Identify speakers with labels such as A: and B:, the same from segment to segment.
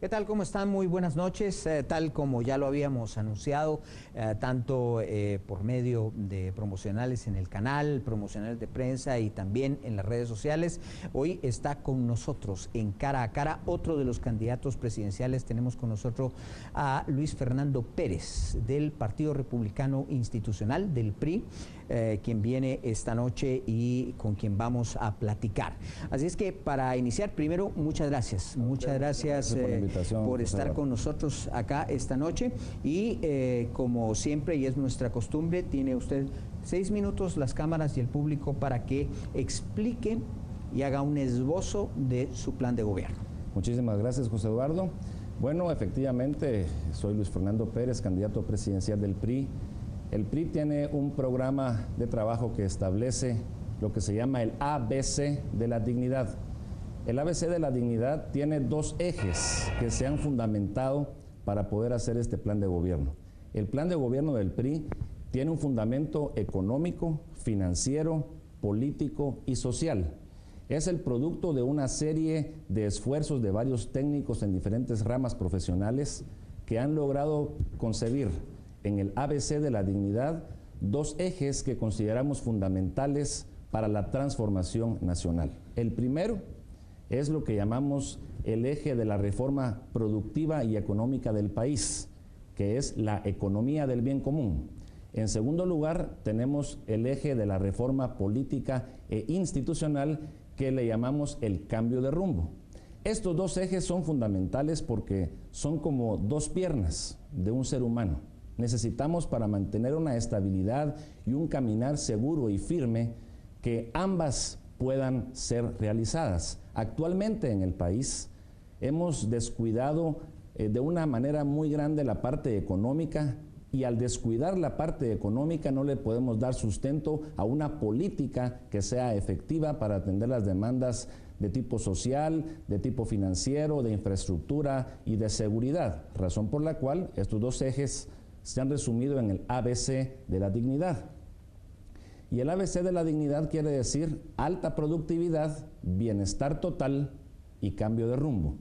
A: ¿Qué tal? ¿Cómo están? Muy buenas noches. Tal como ya lo habíamos anunciado, tanto por medio de promocionales en el canal, promocionales de prensa y también en las redes sociales, hoy está con nosotros en Cara a Cara otro de los candidatos presidenciales. Tenemos con nosotros a Luis Fernando Pérez del Partido Republicano Institucional, del PRI, quien viene esta noche y con quien vamos a platicar. Así es que para iniciar, primero, muchas gracias. Muchas gracias por estar con nosotros acá esta noche. Y como siempre, y es nuestra costumbre, tiene usted 6 minutos, las cámaras y el público, para que explique y haga un esbozo de su plan de gobierno.
B: Muchísimas gracias, José Eduardo. Bueno, efectivamente, soy Luis Fernando Pérez, candidato presidencial del PRI. El PRI tiene un programa de trabajo que establece lo que se llama el ABC de la dignidad. El ABC de la dignidad tiene 2 ejes que se han fundamentado para poder hacer este plan de gobierno. El plan de gobierno del PRI tiene un fundamento económico, financiero, político y social. Es el producto de una serie de esfuerzos de varios técnicos en diferentes ramas profesionales que han logrado concebir en el ABC de la dignidad 2 ejes que consideramos fundamentales para la transformación nacional. El primero es lo que llamamos el eje de la reforma productiva y económica del país, que es la economía del bien común. En segundo lugar, tenemos el eje de la reforma política e institucional, que le llamamos el cambio de rumbo. Estos 2 ejes son fundamentales porque son como 2 piernas de un ser humano. Necesitamos, para mantener una estabilidad y un caminar seguro y firme, que ambas puedan ser realizadas. Actualmente en el país hemos descuidado de una manera muy grande la parte económica, y al descuidar la parte económica no le podemos dar sustento a una política que sea efectiva para atender las demandas de tipo social, de tipo financiero, de infraestructura y de seguridad, razón por la cual estos 2 ejes se han resumido en el ABC de la dignidad. Y el ABC de la dignidad quiere decir alta productividad, bienestar total y cambio de rumbo.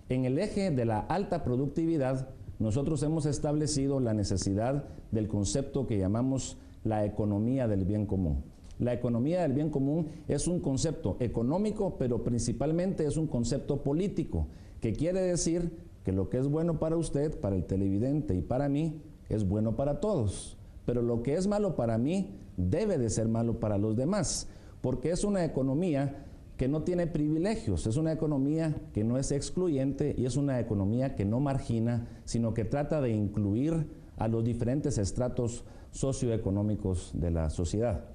B: En el eje de la alta productividad, nosotros hemos establecido la necesidad del concepto que llamamos la economía del bien común. La economía del bien común es un concepto económico, pero principalmente es un concepto político, que quiere decir que lo que es bueno para usted, para el televidente y para mí, es bueno para todos. Pero lo que es malo para mí debe de ser malo para los demás, porque es una economía que no tiene privilegios, es una economía que no es excluyente y es una economía que no margina, sino que trata de incluir a los diferentes estratos socioeconómicos de la sociedad.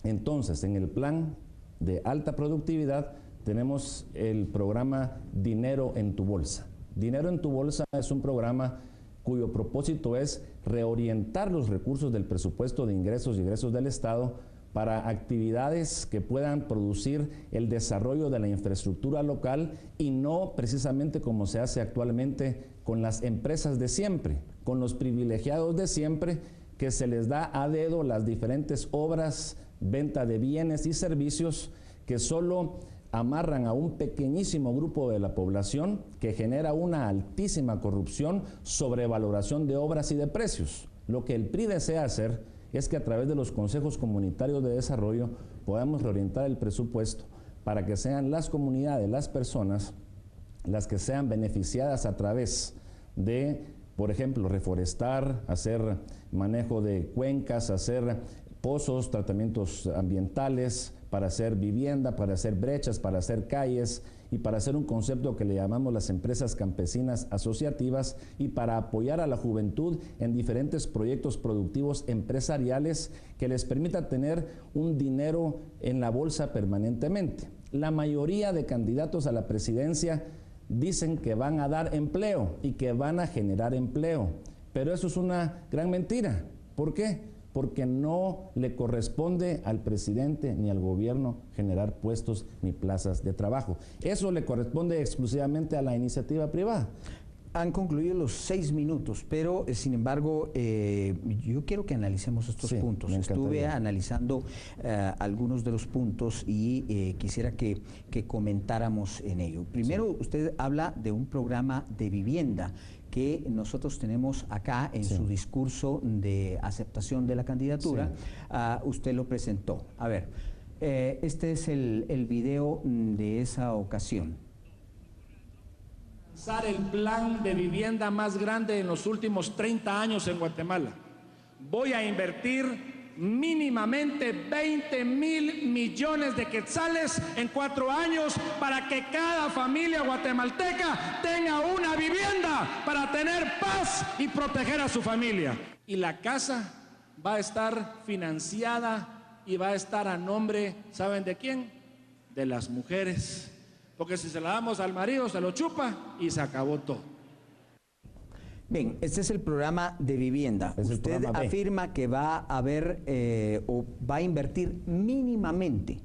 B: Entonces, en el plan de alta productividad tenemos el programa Dinero en tu Bolsa. Dinero en tu Bolsa es un programa cuyo propósito es reorientar los recursos del presupuesto de ingresos y egresos del Estado para actividades que puedan producir el desarrollo de la infraestructura local, y no precisamente como se hace actualmente con las empresas de siempre, con los privilegiados de siempre, que se les da a dedo las diferentes obras, venta de bienes y servicios que solo amarran a un pequeñísimo grupo de la población, que genera una altísima corrupción, sobrevaloración de obras y de precios. Lo que el PRI desea hacer es que a través de los consejos comunitarios de desarrollo podamos reorientar el presupuesto para que sean las comunidades, las personas, las que sean beneficiadas a través de, por ejemplo, reforestar, hacer manejo de cuencas, hacer pozos, tratamientos ambientales, para hacer vivienda, para hacer brechas, para hacer calles y para hacer un concepto que le llamamos las empresas campesinas asociativas, y para apoyar a la juventud en diferentes proyectos productivos empresariales que les permita tener un dinero en la bolsa permanentemente. La mayoría de candidatos a la presidencia dicen que van a dar empleo y que van a generar empleo, pero eso es una gran mentira. ¿Por qué? Porque no le corresponde al presidente ni al gobierno generar puestos ni plazas de trabajo. Eso le corresponde exclusivamente a la iniciativa privada.
A: han concluido los 6 minutos, pero sin embargo yo quiero que analicemos estos puntos. Estuve analizando algunos de los puntos y quisiera que comentáramos en ello. Primero, usted habla de un programa de vivienda que nosotros tenemos acá en su discurso de aceptación de la candidatura. Usted lo presentó. A ver, este es el video de esa ocasión.
C: El plan de vivienda más grande en los últimos 30 años en Guatemala. Voy a invertir mínimamente 20.000 millones de quetzales en 4 años para que cada familia guatemalteca tenga una vivienda para tener paz y proteger a su familia. Y la casa va a estar financiada y va a estar a nombre, ¿saben de quién? De las mujeres. Porque si se la damos al marido, se lo chupa y se acabó todo.
A: Bien, este es el programa de vivienda. Usted afirma que va a haber o va a invertir mínimamente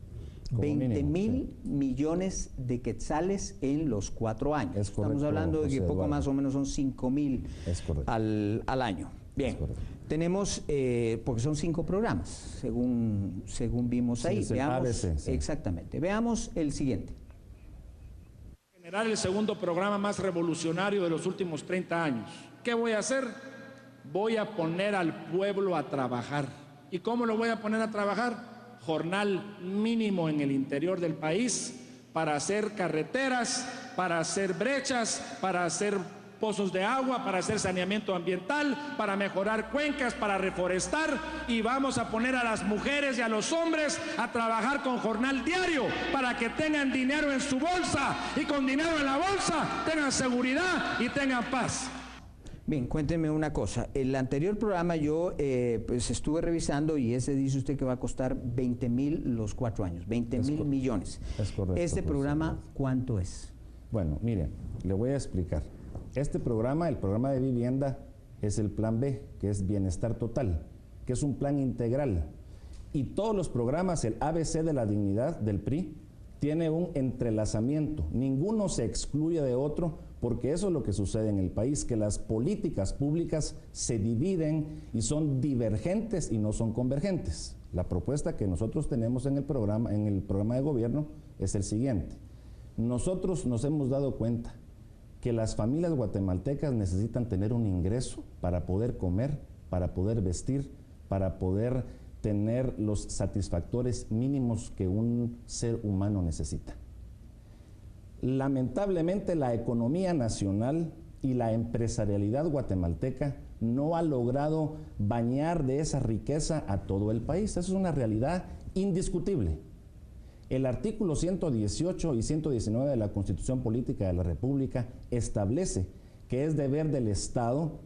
A: 20.000 millones de quetzales en los 4 años. Estamos hablando de que poco más o menos son 5.000 al año. Bien, tenemos, porque son 5 programas, según vimos ahí. Veamos, exactamente. Veamos el siguiente.
C: Generar el segundo programa más revolucionario de los últimos 30 años. ¿Qué voy a hacer? Voy a poner al pueblo a trabajar. ¿Y cómo lo voy a poner a trabajar? Jornal mínimo en el interior del país para hacer carreteras, para hacer brechas, para hacer pozos de agua, para hacer saneamiento ambiental, para mejorar cuencas, para reforestar, y vamos a poner a las mujeres y a los hombres a trabajar con jornal diario para que tengan dinero en su bolsa y con dinero en la bolsa tengan seguridad y tengan paz.
A: Bien, cuénteme una cosa. El anterior programa yo pues estuve revisando y ese dice usted que va a costar 20.000 los 4 años, 20.000 millones.
B: Es correcto.
A: ¿Este programa cuánto es?
B: Bueno, mire, le voy a explicar. Este programa, el programa de vivienda, es el plan B, que es Bienestar Total, que es un plan integral. Y todos los programas, el ABC de la dignidad del PRI, tiene un entrelazamiento. Ninguno se excluye de otro, porque eso es lo que sucede en el país, que las políticas públicas se dividen y son divergentes y no son convergentes. La propuesta que nosotros tenemos en el programa de gobierno es el siguiente. Nosotros nos hemos dado cuenta que las familias guatemaltecas necesitan tener un ingreso para poder comer, para poder vestir, para poder tener los satisfactores mínimos que un ser humano necesita. Lamentablemente, la economía nacional y la empresarialidad guatemalteca no ha logrado bañar de esa riqueza a todo el país. Eso es una realidad indiscutible. El artículo 118 y 119 de la Constitución Política de la República establece que es deber del Estado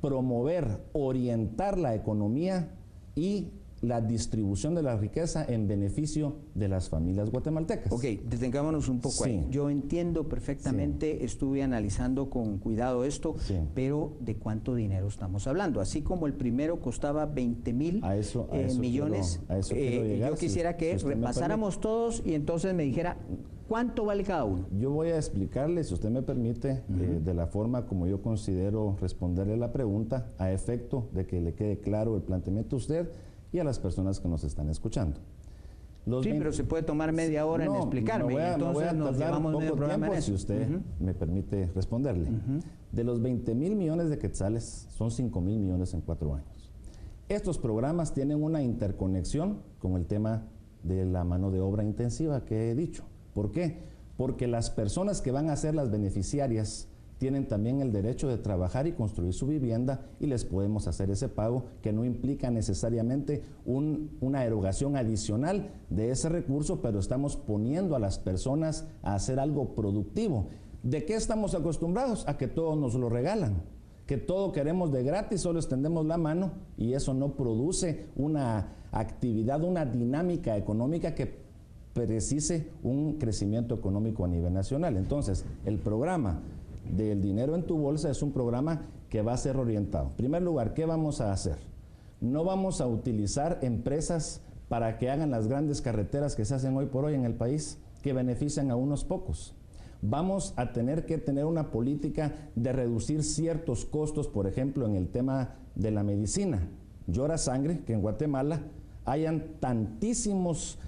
B: promover, orientar la economía y la distribución de la riqueza en beneficio de las familias guatemaltecas.
A: Ok, detengámonos un poco ahí. Yo entiendo perfectamente, estuve analizando con cuidado esto, pero ¿de cuánto dinero estamos hablando? Así como el primero costaba 20.000 millones, yo quisiera que repasáramos todos y entonces me dijera ¿cuánto vale cada uno?
B: Yo voy a explicarle, si usted me permite, de la forma como yo considero responderle la pregunta, a efecto de que le quede claro el planteamiento a usted y a las personas que nos están escuchando.
A: Pero se puede tomar media hora en explicarme.
B: Entonces nos llevamos medio programa en eso. Si usted me permite responderle. De los 20.000 millones de quetzales, son 5.000 millones en 4 años. Estos programas tienen una interconexión con el tema de la mano de obra intensiva que he dicho. ¿Por qué? Porque las personas que van a ser las beneficiarias tienen también el derecho de trabajar y construir su vivienda y les podemos hacer ese pago que no implica necesariamente una erogación adicional de ese recurso, pero estamos poniendo a las personas a hacer algo productivo. ¿De qué estamos acostumbrados? A que todo nos lo regalan, que todo queremos de gratis, solo extendemos la mano y eso no produce una actividad, una dinámica económica que precise un crecimiento económico a nivel nacional. Entonces, el programa del dinero en tu bolsa es un programa que va a ser orientado. En primer lugar, ¿qué vamos a hacer? No vamos a utilizar empresas para que hagan las grandes carreteras que se hacen hoy por hoy en el país, que benefician a unos pocos. Vamos a tener que tener una política de reducir ciertos costos, por ejemplo, en el tema de la medicina. Llora sangre que en Guatemala hayan tantísimos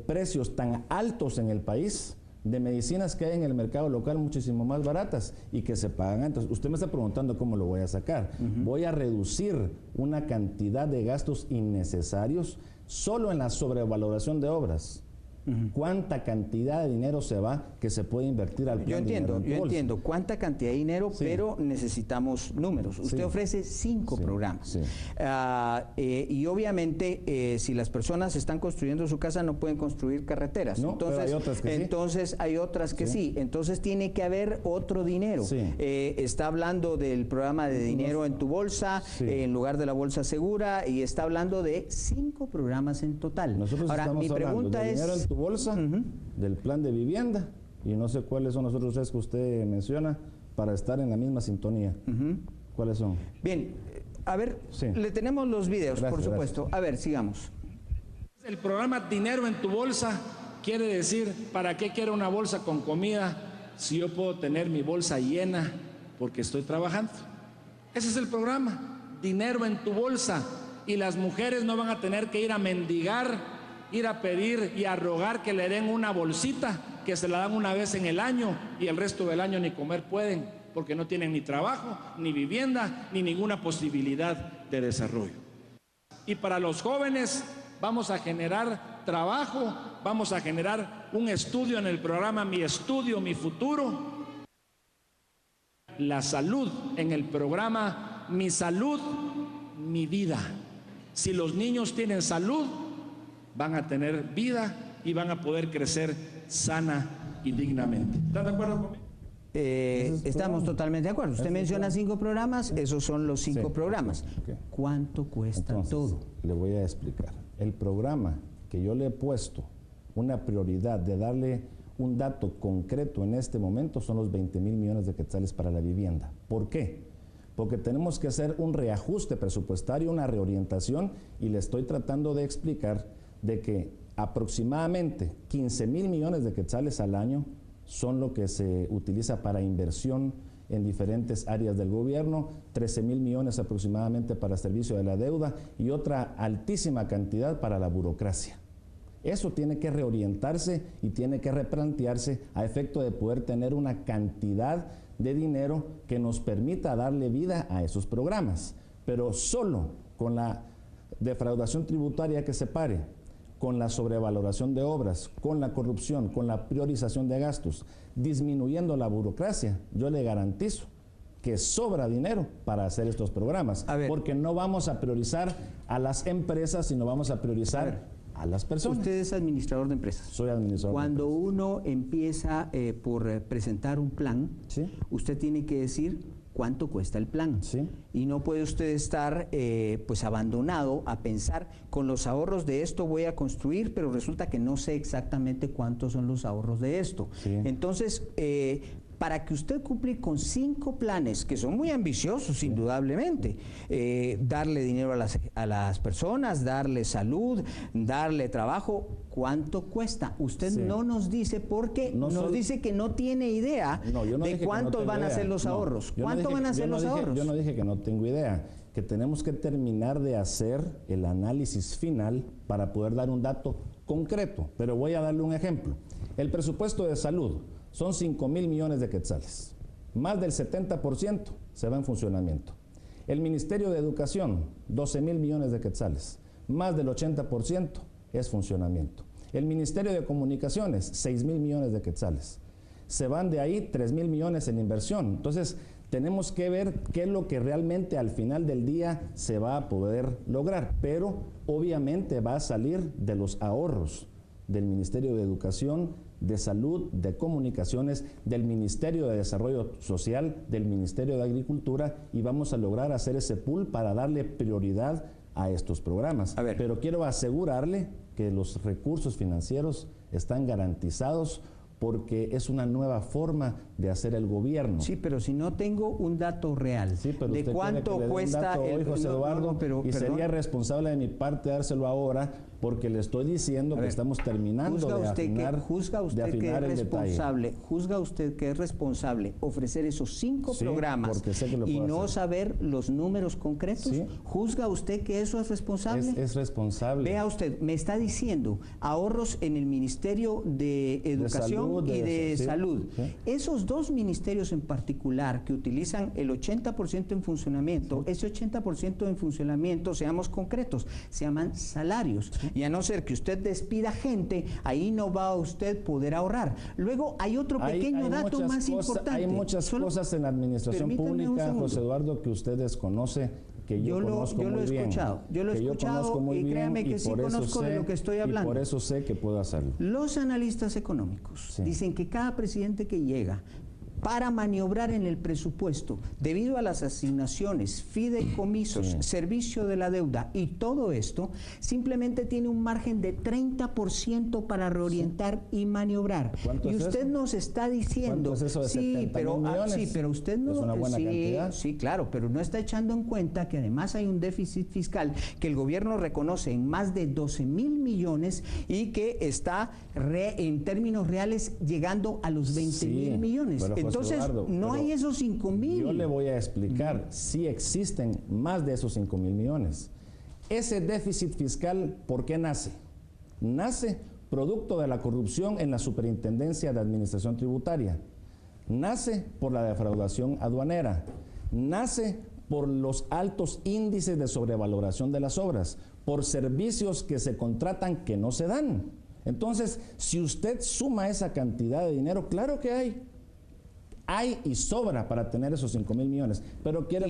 B: precios tan altos en el país de medicinas que hay en el mercado local muchísimo más baratas y que se pagan. Entonces, usted me está preguntando cómo lo voy a sacar. Voy a reducir una cantidad de gastos innecesarios solo en la sobrevaloración de obras. ¿Cuánta cantidad de dinero se va que se puede invertir al plan?
A: Yo entiendo cuánta cantidad de dinero, sí, pero necesitamos números. Usted, sí, ofrece 5 programas. Sí. Y obviamente, si las personas están construyendo su casa, no pueden construir carreteras.
B: No, entonces, pero hay otras que
A: entonces,
B: sí.
A: Hay otras que sí. Entonces, tiene que haber otro dinero. Sí. Está hablando del programa de dinero en tu bolsa, sí, en lugar de la bolsa segura, y está hablando de 5 programas en total.
B: Nosotros
A: ahora,
B: estamos
A: mi pregunta
B: de dinero
A: es...
B: en tu bolsa, del plan de vivienda, y no sé cuáles son los otros 3 que usted menciona para estar en la misma sintonía. ¿Cuáles son?
A: Bien, a ver, sí, le tenemos los videos, gracias, por supuesto. Gracias. A ver, sigamos.
C: El programa Dinero en tu bolsa quiere decir, ¿para qué quiero una bolsa con comida si yo puedo tener mi bolsa llena porque estoy trabajando? Ese es el programa, Dinero en tu bolsa, y las mujeres no van a tener que ir a mendigar, ir a pedir y a rogar que le den una bolsita que se la dan una vez en el año y el resto del año ni comer pueden porque no tienen ni trabajo, ni vivienda, ni ninguna posibilidad de desarrollo. Y para los jóvenes vamos a generar trabajo, vamos a generar un estudio en el programa Mi Estudio, Mi Futuro. La salud en el programa Mi Salud, Mi Vida. Si los niños tienen salud, van a tener vida y van a poder crecer sana y dignamente. ¿Están de acuerdo conmigo?
A: Estamos totalmente de acuerdo. Usted menciona 5 programas, esos son los 5 programas.
B: Okay.
A: ¿Cuánto cuesta
B: entonces,
A: todo?
B: Le voy a explicar. El programa que yo le he puesto una prioridad de darle un dato concreto en este momento son los 20,000 millones de quetzales para la vivienda. ¿Por qué? Porque tenemos que hacer un reajuste presupuestario, una reorientación, y le estoy tratando de explicar de que aproximadamente 15,000 millones de quetzales al año son lo que se utiliza para inversión en diferentes áreas del gobierno, 13,000 millones aproximadamente para servicio de la deuda y otra altísima cantidad para la burocracia. Eso tiene que reorientarse y tiene que replantearse a efecto de poder tener una cantidad de dinero que nos permita darle vida a esos programas. Pero solo con la defraudación tributaria que se pare, con la sobrevaloración de obras, con la corrupción, con la priorización de gastos, disminuyendo la burocracia, yo le garantizo que sobra dinero para hacer estos programas, porque no vamos a priorizar a las empresas, sino vamos a priorizar a las personas.
A: Usted es administrador de empresas.
B: Soy administrador.
A: Cuando
B: de empresas.
A: uno empieza por presentar un plan, ¿sí?, usted tiene que decir cuánto cuesta el plan.
B: Sí.
A: Y no puede usted estar pues abandonado a pensar, con los ahorros de esto voy a construir, pero resulta que no sé exactamente cuántos son los ahorros de esto.
B: Sí.
A: Entonces, para que usted cumpla con 5 planes, que son muy ambiciosos, indudablemente, darle dinero a las personas, darle salud, darle trabajo, ¿cuánto cuesta? Usted no nos dice porque nos dice que no tiene idea de cuántos van a ser los ahorros. ¿Cuánto van a ser los ahorros?
B: Yo no dije que no tengo idea, que tenemos que terminar de hacer el análisis final para poder dar un dato concreto, pero voy a darle un ejemplo. El presupuesto de salud son 5,000 millones de quetzales. Más del 70% se va en funcionamiento. El Ministerio de Educación, 12,000 millones de quetzales. Más del 80% es funcionamiento. El Ministerio de Comunicaciones, 6,000 millones de quetzales. Se van de ahí 3,000 millones en inversión. Entonces, tenemos que ver qué es lo que realmente al final del día se va a poder lograr. Pero, obviamente, va a salir de los ahorros del Ministerio de Educación, de Salud, de Comunicaciones, del Ministerio de Desarrollo Social, del Ministerio de Agricultura, y vamos a lograr hacer ese pool para darle prioridad a estos programas. Pero quiero asegurarle que los recursos financieros están garantizados porque es una nueva forma de hacer el gobierno.
A: Sí, pero si no tengo un dato real de cuánto cuesta
B: José Eduardo, sería irresponsable de mi parte dárselo ahora porque le estoy diciendo que estamos terminando de afinar,
A: ¿Juzga usted que es responsable ofrecer esos 5 programas y no saber los números concretos?
B: Sí.
A: ¿Juzga usted que eso es responsable?
B: Es responsable.
A: Vea usted, me está diciendo ahorros en el Ministerio de Educación y de Salud.
B: Sí.
A: Esos 2 ministerios en particular que utilizan el 80% en funcionamiento, ese 80% en funcionamiento, seamos concretos, se llaman salarios. Sí. Y a no ser que usted despida gente, ahí no va a usted poder ahorrar. Luego hay otro pequeño dato más importante.
B: Hay muchas cosas en la administración pública, José Eduardo, que usted desconoce, que yo conozco muy bien.
A: Yo lo he escuchado y créame que sí conozco de lo que estoy hablando.
B: Y por eso sé que puedo hacerlo.
A: Los analistas económicos dicen que cada presidente que llega para maniobrar en el presupuesto, debido a las asignaciones, fideicomisos, servicio de la deuda y todo esto, simplemente tiene un margen de 30% para reorientar y maniobrar.
B: ¿Cuánto
A: y
B: es
A: usted
B: eso?
A: nos está diciendo,
B: ¿Cuánto es eso de 70 mil millones?
A: pero usted no,
B: es una buena cantidad.
A: Sí, claro, pero no está echando en cuenta que además hay un déficit fiscal que el gobierno reconoce en más de 12 mil millones y que está en términos reales llegando a los 20 mil millones. Entonces, Eduardo, no hay esos 5 mil.
B: Yo le voy a explicar, sí existen más de esos 5 mil millones. Ese déficit fiscal, ¿por qué nace? Nace producto de la corrupción en la Superintendencia de Administración Tributaria. Nace por la defraudación aduanera. Nace por los altos índices de sobrevaloración de las obras, por servicios que se contratan que no se dan. Entonces, si usted suma esa cantidad de dinero, claro que hay y sobra para tener esos 5 mil millones. Pero quiero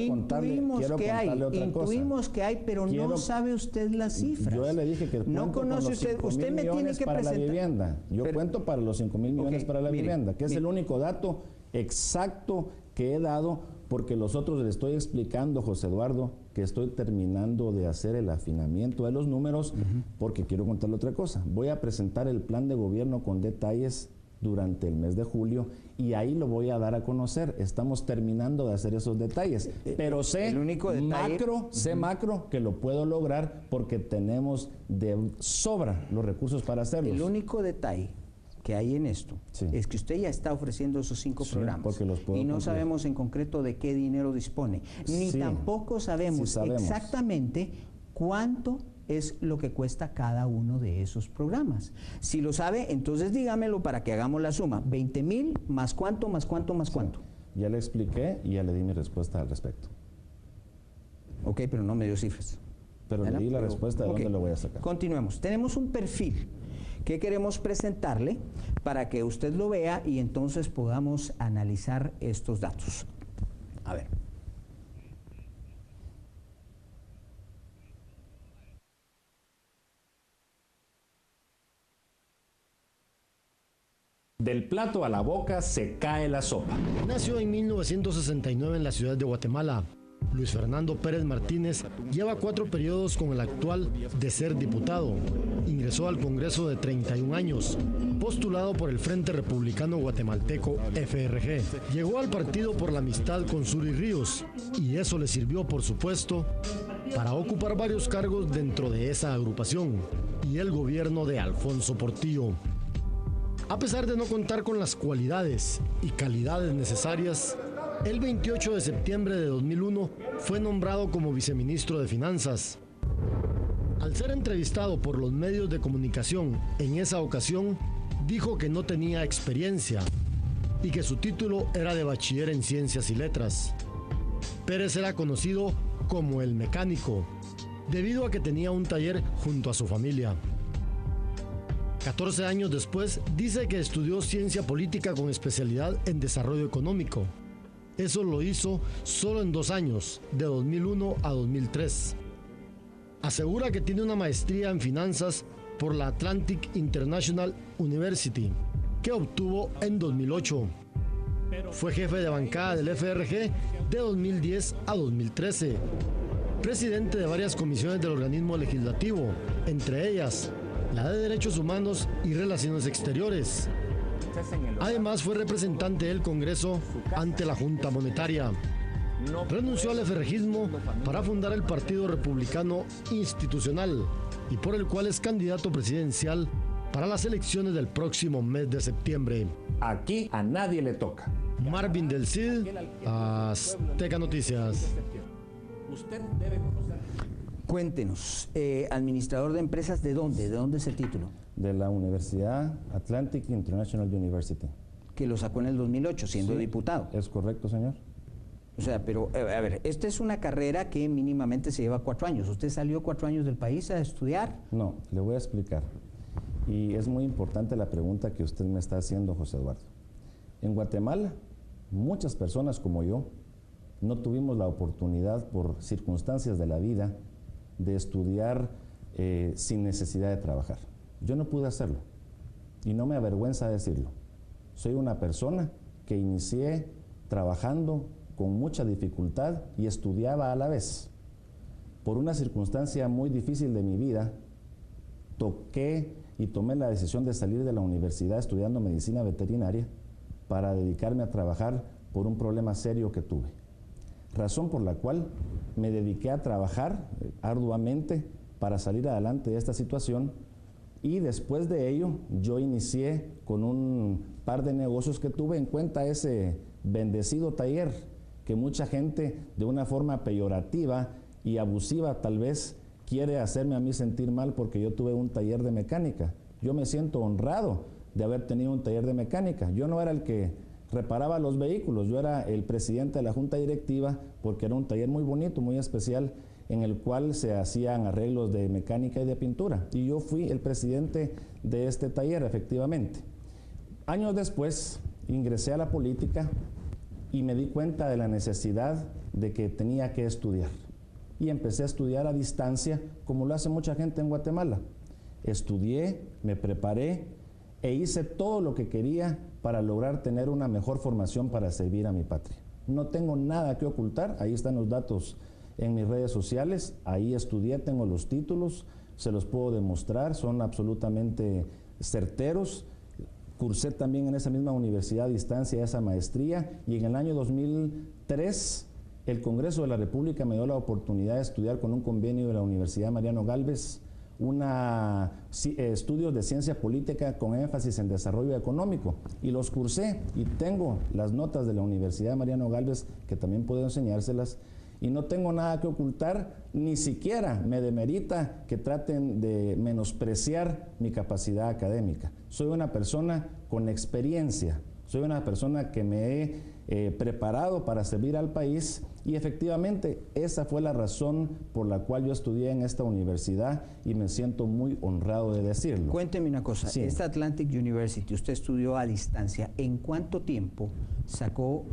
B: contarle otra cosa.
A: Intuimos que hay, pero no sabe usted las cifras.
B: Yo ya le dije que
A: no conoce usted me tiene que
B: para
A: presentar
B: la vivienda. Yo cuento para los 5 mil millones para la vivienda, que es el único dato exacto que he dado, porque los otros le estoy explicando, José Eduardo, que estoy terminando de hacer el afinamiento de los números, porque quiero contarle otra cosa. Voy a presentar el plan de gobierno con detalles durante el mes de julio y ahí lo voy a dar a conocer. Estamos terminando de hacer esos detalles, pero sé macro que lo puedo lograr porque tenemos de sobra los recursos para hacerlo.
A: El único detalle que hay en esto es que usted ya está ofreciendo esos 5 programas y no sabemos en concreto de qué dinero dispone, ni tampoco sabemos exactamente cuánto es lo que cuesta cada uno de esos programas. Si lo sabe, entonces dígamelo para que hagamos la suma. 20 mil más cuánto, más cuánto, más cuánto.
B: Ya le expliqué y ya le di mi respuesta al respecto.
A: Ok, pero no me dio cifras.
B: Pero le di la respuesta de dónde lo voy a sacar.
A: Continuemos. Tenemos un perfil que queremos presentarle para que usted lo vea y entonces podamos analizar estos datos. A ver.
D: Del plato a la boca se cae la sopa.
E: Nació en 1969 en la ciudad de Guatemala. Luis Fernando Pérez Martínez lleva 4 periodos con el actual de ser diputado. Ingresó al Congreso de 31 años, postulado por el Frente Republicano Guatemalteco FRG. Llegó al partido por la amistad con Suri Ríos y eso le sirvió, por supuesto, para ocupar varios cargos dentro de esa agrupación y el gobierno de Alfonso Portillo. A pesar de no contar con las cualidades y calidades necesarias, el 28 de septiembre de 2001 fue nombrado como viceministro de Finanzas. Al ser entrevistado por los medios de comunicación en esa ocasión, dijo que no tenía experiencia y que su título era de bachiller en Ciencias y Letras. Pérez era conocido como el mecánico, debido a que tenía un taller junto a su familia. 14 años después, dice que estudió ciencia política con especialidad en desarrollo económico. Eso lo hizo solo en 2 años, de 2001 a 2003. Asegura que tiene una maestría en finanzas por la Atlantic International University, que obtuvo en 2008. Fue jefe de bancada del FRG de 2010 a 2013. Presidente de varias comisiones del organismo legislativo, entre ellas la de Derechos Humanos y Relaciones Exteriores. Además fue representante del Congreso ante la Junta Monetaria. renunció al eferrejismo para fundar el Partido Republicano Institucional y por el cual es candidato presidencial para las elecciones del próximo mes de septiembre.
D: Aquí a nadie le toca.
E: Marvin del Cid, Azteca Noticias.
D: Usted debe conocer.
A: Cuéntenos, administrador de empresas, ¿de dónde? ¿De dónde es el título?
B: De la Universidad Atlantic International University.
A: Que lo sacó en el 2008, siendo
B: Sí,
A: diputado.
B: ¿Es correcto, señor?
A: O sea, pero, a ver, esta es una carrera que mínimamente se lleva 4 años. ¿Usted salió 4 años del país a estudiar?
B: No, le voy a explicar. Y es muy importante la pregunta que usted me está haciendo, José Eduardo. En Guatemala, muchas personas como yo no tuvimos la oportunidad por circunstancias de la vida de estudiar sin necesidad de trabajar. Yo no pude hacerlo y no me avergüenza decirlo. Soy una persona que inicié trabajando con mucha dificultad y estudiaba a la vez. Por una circunstancia muy difícil de mi vida, toqué y tomé la decisión de salir de la universidad estudiando medicina veterinaria para dedicarme a trabajar por un problema serio que tuve. Razón por la cual me dediqué a trabajar arduamente para salir adelante de esta situación, y después de ello yo inicié con un par de negocios que tuve en cuenta ese bendecido taller que mucha gente de una forma peyorativa y abusiva tal vez quiere hacerme a mí sentir mal porque yo tuve un taller de mecánica. Yo me siento honrado de haber tenido un taller de mecánica. Yo no era el que reparaba los vehículos, yo era el presidente de la junta directiva porque era un taller muy bonito, muy especial, en el cual se hacían arreglos de mecánica y de pintura. Y yo fui el presidente de este taller, efectivamente. Años después ingresé a la política y me di cuenta de la necesidad de que tenía que estudiar. Y empecé a estudiar a distancia, como lo hace mucha gente en Guatemala. Estudié, me preparé e hice todo lo que quería para lograr tener una mejor formación para servir a mi patria. No tengo nada que ocultar, ahí están los datos en mis redes sociales, ahí estudié, tengo los títulos, se los puedo demostrar, son absolutamente certeros. Cursé también en esa misma universidad a distancia esa maestría y en el año 2003 el Congreso de la República me dio la oportunidad de estudiar con un convenio de la Universidad Mariano Gálvez estudios de ciencia política con énfasis en desarrollo económico y los cursé y tengo las notas de la Universidad Mariano Gálvez que también puedo enseñárselas y no tengo nada que ocultar, ni siquiera me demerita que traten de menospreciar mi capacidad académica. Soy una persona con experiencia, soy una persona que me he preparado para servir al país y efectivamente esa fue la razón por la cual yo estudié en esta universidad y me siento muy honrado de decirlo.
A: Cuénteme una cosa,
B: Sí.
A: Esta Atlantic University, usted estudió a distancia, ¿en cuánto tiempo sacó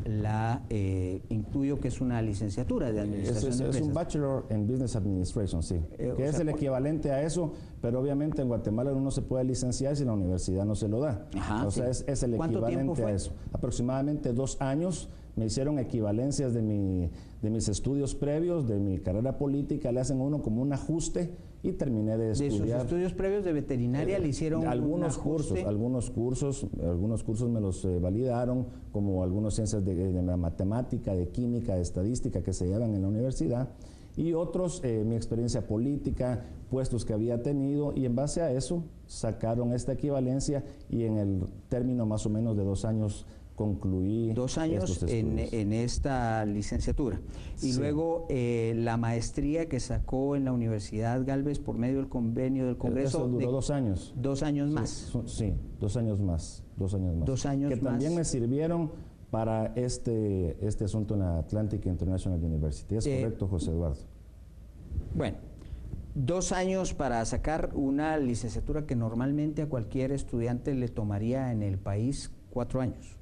A: intuyo que es una licenciatura de administración de empresas?
B: Es un Bachelor in Business Administration, sí, que es el equivalente a eso, pero obviamente en Guatemala uno se puede licenciar si la universidad no se lo da.
A: Ajá,
B: o sea,
A: sí.
B: es el
A: ¿Cuánto tiempo
B: equivalente
A: fue?
B: a eso. Aproximadamente 2 años. Me hicieron equivalencias de mis estudios previos, de mi carrera política, le hacen uno como un ajuste y terminé de estudiar.
A: ¿De sus estudios previos de veterinaria le hicieron
B: algunos
A: un ajuste?
B: algunos cursos me los validaron, como algunas ciencias de matemática, de química, de estadística que se llevan en la universidad, y otros mi experiencia política, puestos que había tenido, y en base a eso sacaron esta equivalencia y en el término más o menos de 2 años concluí
A: 2 años
B: estos estudios.
A: en esta licenciatura. Y
B: Sí.
A: luego la maestría que sacó en la Universidad Gálvez por medio del convenio del Congreso.
B: Eso duró 2 años.
A: 2 años más.
B: Sí, 2 años más. 2 años más.
A: 2 años
B: que
A: más.
B: también me sirvieron para este asunto en la Atlantic International University. Es correcto, José Eduardo.
A: Bueno, 2 años para sacar una licenciatura que normalmente a cualquier estudiante le tomaría en el país 4 años.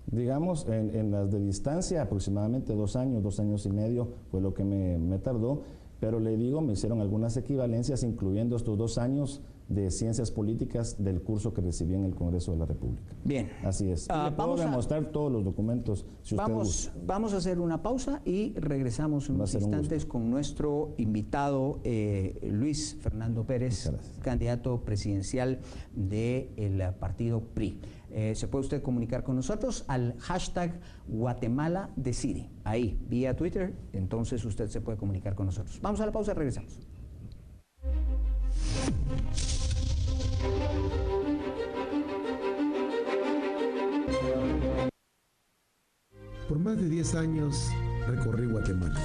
B: Digamos, en las de distancia, aproximadamente 2 años, 2 años y medio fue lo que me tardó, pero le digo, me hicieron algunas equivalencias, incluyendo estos 2 años de ciencias políticas del curso que recibí en el Congreso de la República.
A: Bien.
B: Así es. Le puedo demostrar todos los documentos si usted gusta.
A: Vamos a hacer una pausa y regresamos en unos instantes con nuestro invitado Luis Fernando Pérez, candidato presidencial del partido PRI. se puede usted comunicar con nosotros al hashtag Guatemala Decide. Ahí, vía Twitter, entonces usted se puede comunicar con nosotros. Vamos a la pausa, regresamos.
F: Por más de 10 años recorrí Guatemala.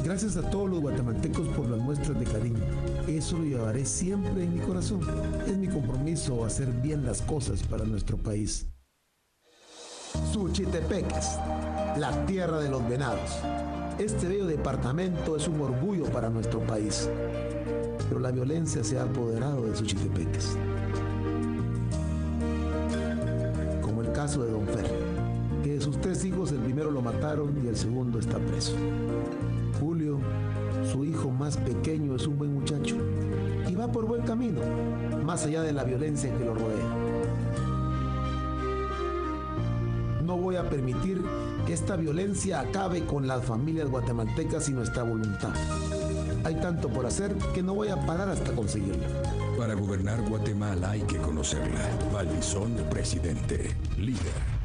F: Gracias a todos los guatemaltecos por las muestras de cariño. Eso lo llevaré siempre en mi corazón. Es mi compromiso hacer bien las cosas para nuestro país.
G: Suchitepeques, la tierra de los venados. Este bello departamento es un orgullo para nuestro país. Pero la violencia se ha apoderado de Suchitepeques. Como el caso de Don Fer, que de sus 3 hijos el primero lo mataron y el segundo está preso. Julio, su hijo más pequeño, es un buen muchacho y va por buen camino, más allá de la violencia que lo rodea. No voy a permitir que esta violencia acabe con las familias guatemaltecas y nuestra voluntad. Hay tanto por hacer que no voy a parar hasta conseguirlo.
H: Para gobernar Guatemala hay que conocerla. Valdizón, presidente, líder.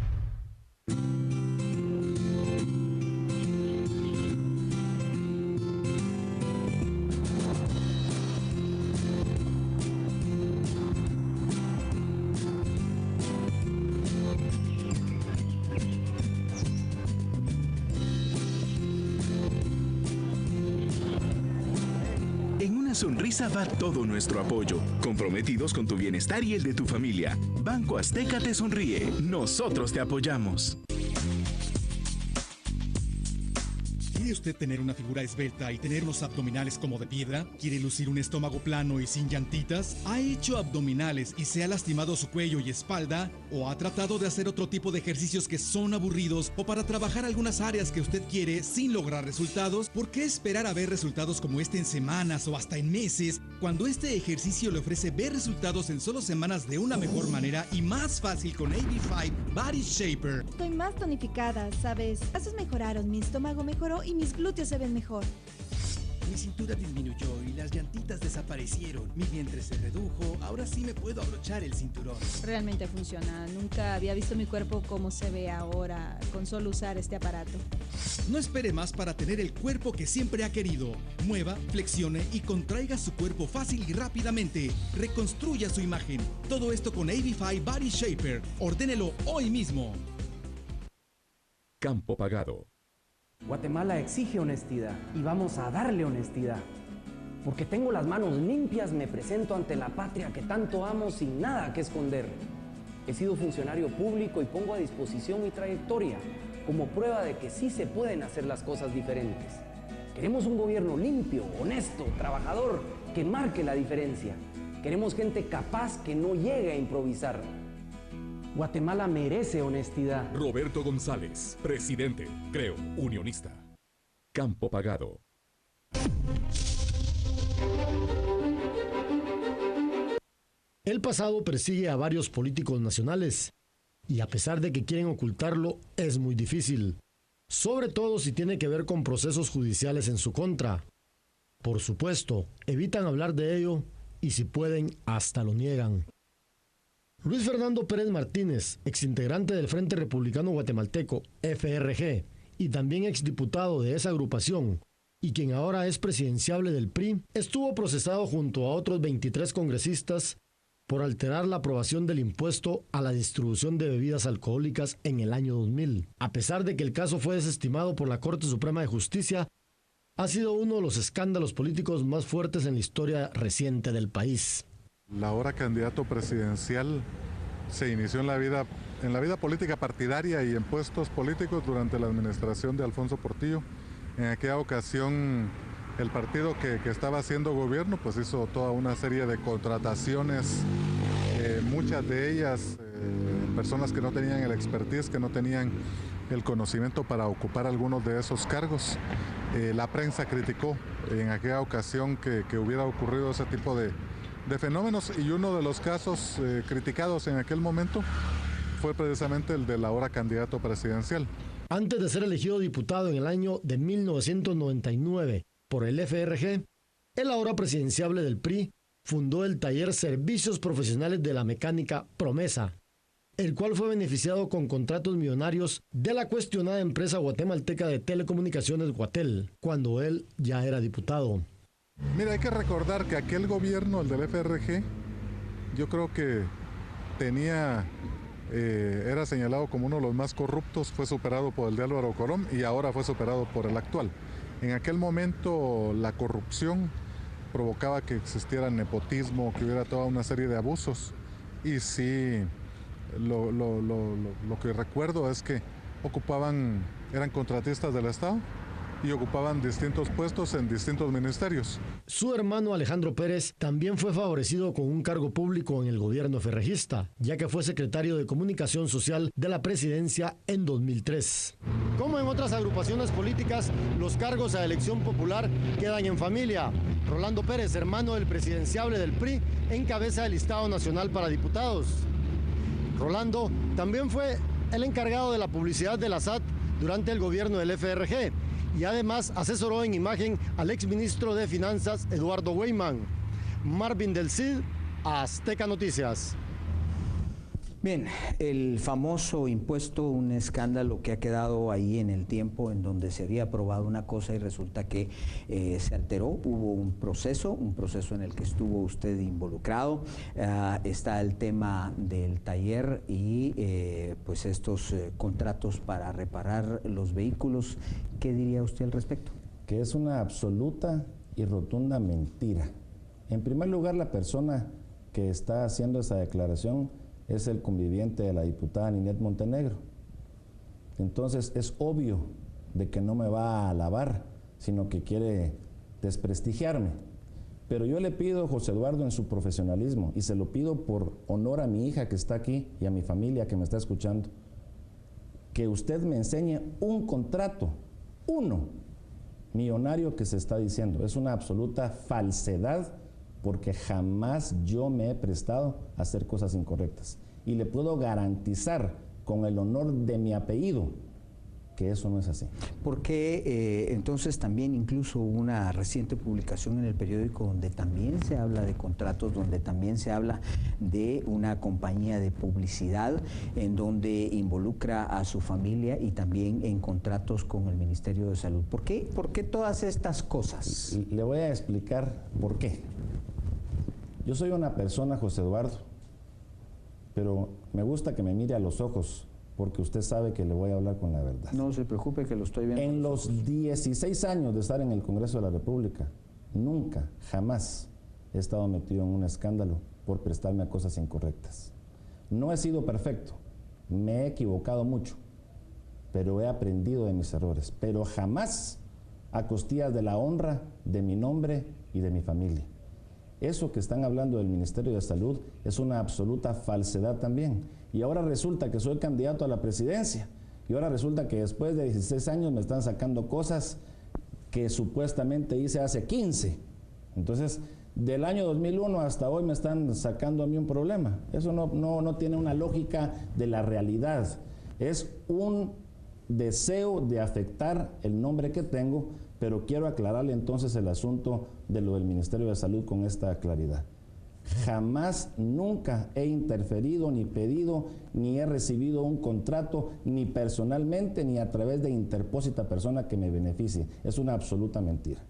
I: Sonrisa va todo nuestro apoyo, comprometidos con tu bienestar y el de tu familia. Banco Azteca te sonríe, nosotros te apoyamos.
J: ¿Quiere usted tener una figura esbelta y tener unos abdominales como de piedra? ¿Quiere lucir un estómago plano y sin llantitas? ¿Ha hecho abdominales y se ha lastimado su cuello y espalda? ¿O ha tratado de hacer otro tipo de ejercicios que son aburridos o para trabajar algunas áreas que usted quiere sin lograr resultados? ¿Por qué esperar a ver resultados como este en semanas o hasta en meses, cuando este ejercicio le ofrece ver resultados en solo semanas de una mejor manera y más fácil con AB5 Body Shaper?
K: Estoy más tonificada, ¿sabes? Haces mejoraron, mi estómago mejoró y mis glúteos se ven mejor.
L: Mi cintura disminuyó y las llantitas desaparecieron. Mi vientre se redujo, ahora sí me puedo abrochar el cinturón.
M: Realmente funciona. Nunca había visto mi cuerpo como se ve ahora con solo usar este aparato.
J: No espere más para tener el cuerpo que siempre ha querido. Mueva, flexione y contraiga su cuerpo fácil y rápidamente. Reconstruya su imagen. Todo esto con AB5 Body Shaper. Ordénelo hoy mismo.
H: Campo pagado.
N: Guatemala exige honestidad y vamos a darle honestidad. Porque tengo las manos limpias, me presento ante la patria que tanto amo sin nada que esconder. He sido funcionario público y pongo a disposición mi trayectoria como prueba de que sí se pueden hacer las cosas diferentes. Queremos un gobierno limpio, honesto, trabajador, que marque la diferencia. Queremos gente capaz que no llegue a improvisar. Guatemala merece honestidad.
H: Roberto González, presidente, creo, unionista. Campo pagado.
E: El pasado persigue a varios políticos nacionales y a pesar de que quieren ocultarlo, es muy difícil. Sobre todo si tiene que ver con procesos judiciales en su contra. Por supuesto, evitan hablar de ello y si pueden, hasta lo niegan. Luis Fernando Pérez Martínez, exintegrante del Frente Republicano Guatemalteco, FRG, y también exdiputado de esa agrupación, y quien ahora es presidenciable del PRI, estuvo procesado junto a otros 23 congresistas por alterar la aprobación del impuesto a la distribución de bebidas alcohólicas en el año 2000. A pesar de que el caso fue desestimado por la Corte Suprema de Justicia, ha sido uno de los escándalos políticos más fuertes en la historia reciente del país.
O: La ahora candidato presidencial se inició en la vida política partidaria y en puestos políticos durante la administración de Alfonso Portillo. En aquella ocasión el partido que estaba haciendo gobierno pues hizo toda una serie de contrataciones, muchas de ellas personas que no tenían el expertise, que no tenían el conocimiento para ocupar algunos de esos cargos. La prensa criticó en aquella ocasión que hubiera ocurrido ese tipo de fenómenos y uno de los casos criticados en aquel momento fue precisamente el del ahora candidato presidencial.
E: Antes de ser elegido diputado en el año de 1999 por el FRG, el ahora presidenciable del PRI fundó el taller Servicios Profesionales de la Mecánica Promesa, el cual fue beneficiado con contratos millonarios de la cuestionada empresa guatemalteca de telecomunicaciones Guatel, cuando él ya era diputado.
O: Mira, hay que recordar que aquel gobierno, el del FRG, yo creo que era señalado como uno de los más corruptos, fue superado por el de Álvaro Corón y ahora fue superado por el actual. En aquel momento la corrupción provocaba que existiera nepotismo, que hubiera toda una serie de abusos, y sí, lo que recuerdo es que eran contratistas del Estado y ocupaban distintos puestos en distintos ministerios.
E: Su hermano Alejandro Pérez también fue favorecido con un cargo público en el gobierno ferrejista, ya que fue secretario de Comunicación Social de la presidencia en 2003. Como en otras agrupaciones políticas, los cargos a elección popular quedan en familia. Rolando Pérez, hermano del presidenciable del PRI, encabeza el listado nacional para diputados. Rolando también fue el encargado de la publicidad de la SAT durante el gobierno del FRG, y además asesoró en imagen al exministro de Finanzas, Eduardo Weyman. Marvin del Cid, Azteca Noticias.
A: Bien, el famoso impuesto, un escándalo que ha quedado ahí en el tiempo, en donde se había aprobado una cosa y resulta que se alteró. Hubo un proceso en el que estuvo usted involucrado. Está el tema del taller y pues estos contratos para reparar los vehículos. ¿Qué diría usted al respecto?
B: Que es una absoluta y rotunda mentira. En primer lugar, la persona que está haciendo esa declaración es el conviviente de la diputada Ninette Montenegro. Entonces es obvio de que no me va a alabar, sino que quiere desprestigiarme. Pero yo le pido, José Eduardo, en su profesionalismo, y se lo pido por honor a mi hija que está aquí y a mi familia que me está escuchando, que usted me enseñe un contrato, uno, millonario que se está diciendo. Es una absoluta falsedad, porque jamás yo me he prestado a hacer cosas incorrectas. Y le puedo garantizar con el honor de mi apellido que eso no es así.
A: Porque entonces también incluso hubo una reciente publicación en el periódico donde también se habla de contratos, donde también se habla de una compañía de publicidad en donde involucra a su familia y también en contratos con el Ministerio de Salud. ¿Por qué todas estas cosas?
B: Le voy a explicar por qué. Yo soy una persona, José Eduardo, pero me gusta que me mire a los ojos, porque usted sabe que le voy a hablar con la verdad.
A: No se preocupe, que lo estoy viendo.
B: En los 16 años de estar en el Congreso de la República, nunca, jamás he estado metido en un escándalo por prestarme a cosas incorrectas. No he sido perfecto, me he equivocado mucho, pero he aprendido de mis errores, pero jamás a costillas de la honra de mi nombre y de mi familia. Eso que están hablando del Ministerio de Salud es una absoluta falsedad también. Y ahora resulta que soy candidato a la presidencia. Y ahora resulta que después de 16 años me están sacando cosas que supuestamente hice hace 15. Entonces, del año 2001 hasta hoy me están sacando a mí un problema. Eso no tiene una lógica de la realidad. Es un deseo de afectar el nombre que tengo, pero quiero aclararle entonces el asunto de lo del Ministerio de Salud con esta claridad. Jamás, nunca he interferido, ni pedido, ni he recibido un contrato, ni personalmente, ni a través de interpósita persona que me beneficie. Es una absoluta mentira.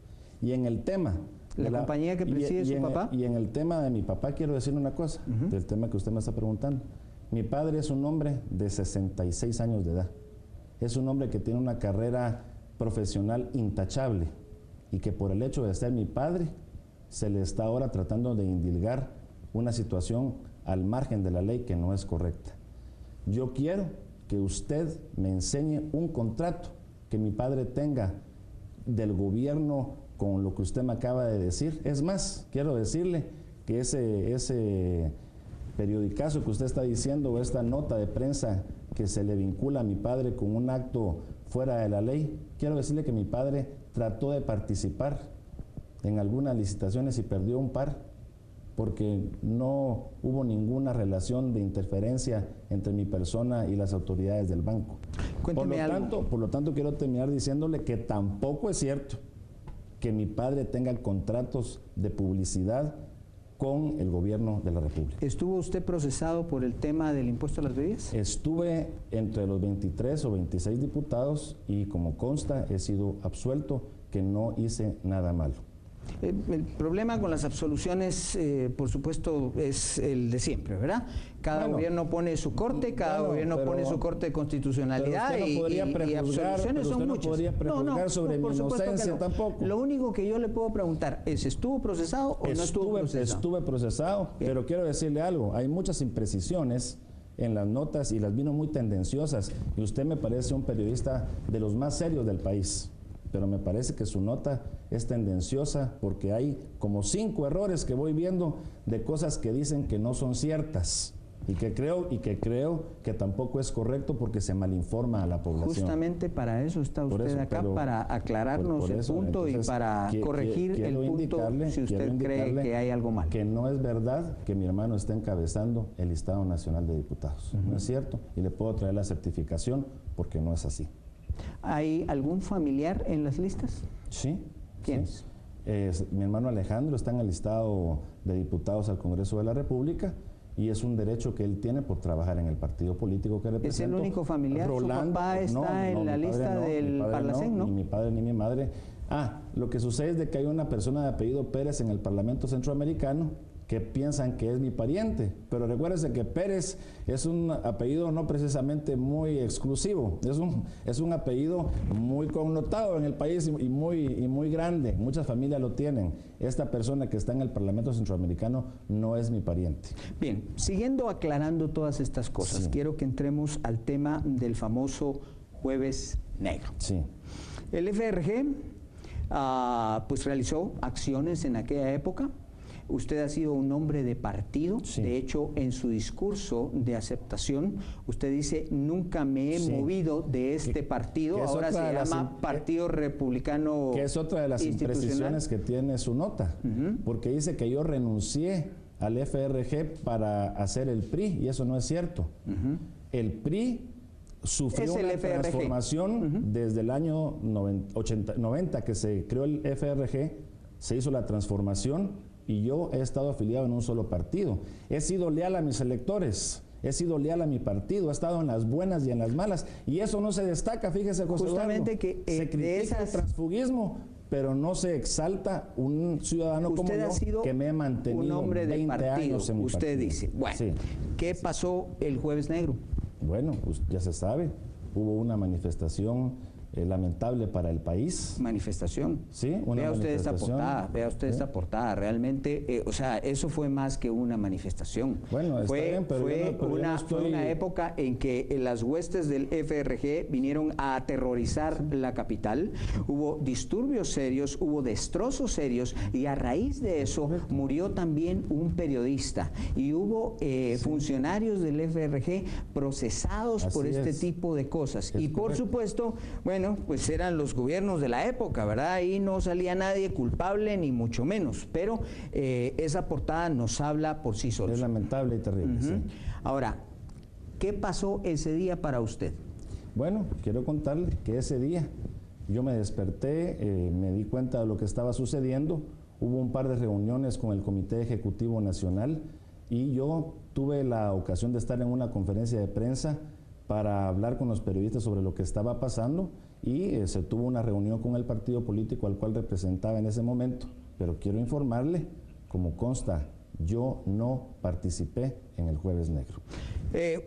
B: Y en el tema...
A: ¿La compañía que preside su papá?
B: Y en el tema de mi papá quiero decir una cosa, del tema que usted me está preguntando. Mi padre es un hombre de 66 años de edad. Es un hombre que tiene una carrera profesional intachable y que por el hecho de ser mi padre se le está ahora tratando de indilgar una situación al margen de la ley que no es correcta. Yo quiero que usted me enseñe un contrato que mi padre tenga del gobierno con lo que usted me acaba de decir. Es más, quiero decirle que ese periodicazo que usted está diciendo, o esta nota de prensa que se le vincula a mi padre con un acto fuera de la ley, quiero decirle que mi padre trató de participar en algunas licitaciones y perdió un par, porque no hubo ninguna relación de interferencia entre mi persona y las autoridades del banco. Por lo tanto, quiero terminar diciéndole que tampoco es cierto que mi padre tenga contratos de publicidad con el gobierno de la República.
A: ¿Estuvo usted procesado por el tema del impuesto a las bebidas?
B: Estuve entre los 23 o 26 diputados y como consta he sido absuelto, que no hice nada malo.
A: El problema con las absoluciones, por supuesto, es el de siempre, ¿verdad? Cada gobierno pone su corte, cada gobierno pone su corte de constitucionalidad y absoluciones son muchas.
B: No podría prejuzgar sobre mi inocencia tampoco.
A: Lo único que yo le puedo preguntar es, ¿estuvo procesado o no estuvo procesado?
B: Estuve procesado, pero quiero decirle algo, hay muchas imprecisiones en las notas y las vino muy tendenciosas, y usted me parece un periodista de los más serios del país, pero me parece que su nota es tendenciosa porque hay como 5 errores que voy viendo de cosas que dicen que no son ciertas y que creo que tampoco es correcto porque se malinforma a la población.
A: Justamente para eso está usted acá, para aclararnos el punto y para corregir el punto si usted cree que hay algo mal.
B: Que no es verdad que mi hermano esté encabezando el listado nacional de diputados. No es cierto, y le puedo traer la certificación porque no es así.
A: ¿Hay algún familiar en las listas?
B: Sí.
A: ¿Quién?
B: Sí. Mi hermano Alejandro está en el listado de diputados al Congreso de la República y es un derecho que él tiene por trabajar en el partido político que representa.
A: ¿Es el único familiar? ¿Su papá está en la lista del Parlacén, no?
B: Ni mi padre ni mi madre. Lo que sucede es de que hay una persona de apellido Pérez en el Parlamento Centroamericano que piensan que es mi pariente, pero recuérdense que Pérez es un apellido no precisamente muy exclusivo, es un apellido muy connotado en el país y muy grande, muchas familias lo tienen. Esta persona que está en el Parlamento Centroamericano no es mi pariente.
A: Bien, siguiendo aclarando todas estas cosas, quiero que entremos al tema del famoso Jueves Negro.
B: Sí.
A: El FRG pues realizó acciones en aquella época. Usted ha sido un hombre de partido, de hecho en su discurso de aceptación usted dice nunca me he movido de este partido, ahora se llama Partido Republicano
B: que es otra de las imprecisiones que tiene su nota, porque dice que yo renuncié al FRG para hacer el PRI y eso no es cierto. El PRI sufrió una transformación desde el año 90 que se creó el FRG, se hizo la transformación y yo he estado afiliado en un solo partido. He sido leal a mis electores, he sido leal a mi partido, he estado en las buenas y en las malas, y eso no se destaca, fíjese, José
A: justamente
B: Eduardo,
A: que
B: se critica el transfugismo, pero no se exalta un ciudadano como yo que me he mantenido
A: un hombre de
B: 20
A: partido.
B: años en mi
A: usted
B: partido.
A: Dice, bueno, ¿qué pasó el Jueves Negro?
B: Bueno, pues ya se sabe, hubo una manifestación lamentable para el país.
A: Manifestación.
B: Sí, una
A: vea usted
B: manifestación.
A: Vea usted esta portada, realmente, o sea, eso fue más que una manifestación.
B: Bueno, está bien, pero
A: fue una época en que las huestes del FRG vinieron a aterrorizar la capital, hubo disturbios serios, hubo destrozos serios y a raíz de eso murió también un periodista y hubo funcionarios del FRG procesados por este tipo de cosas. Y por supuesto, bueno, pues eran los gobiernos de la época, ¿verdad? Ahí no salía nadie culpable, ni mucho menos, pero esa portada nos habla por sí sola.
B: Es lamentable y terrible, sí.
A: Ahora, ¿qué pasó ese día para usted?
B: Bueno, quiero contarle que ese día yo me desperté, me di cuenta de lo que estaba sucediendo, hubo un par de reuniones con el Comité Ejecutivo Nacional y yo tuve la ocasión de estar en una conferencia de prensa para hablar con los periodistas sobre lo que estaba pasando y se tuvo una reunión con el partido político al cual representaba en ese momento. Pero quiero informarle, como consta, yo no participé en el Jueves Negro.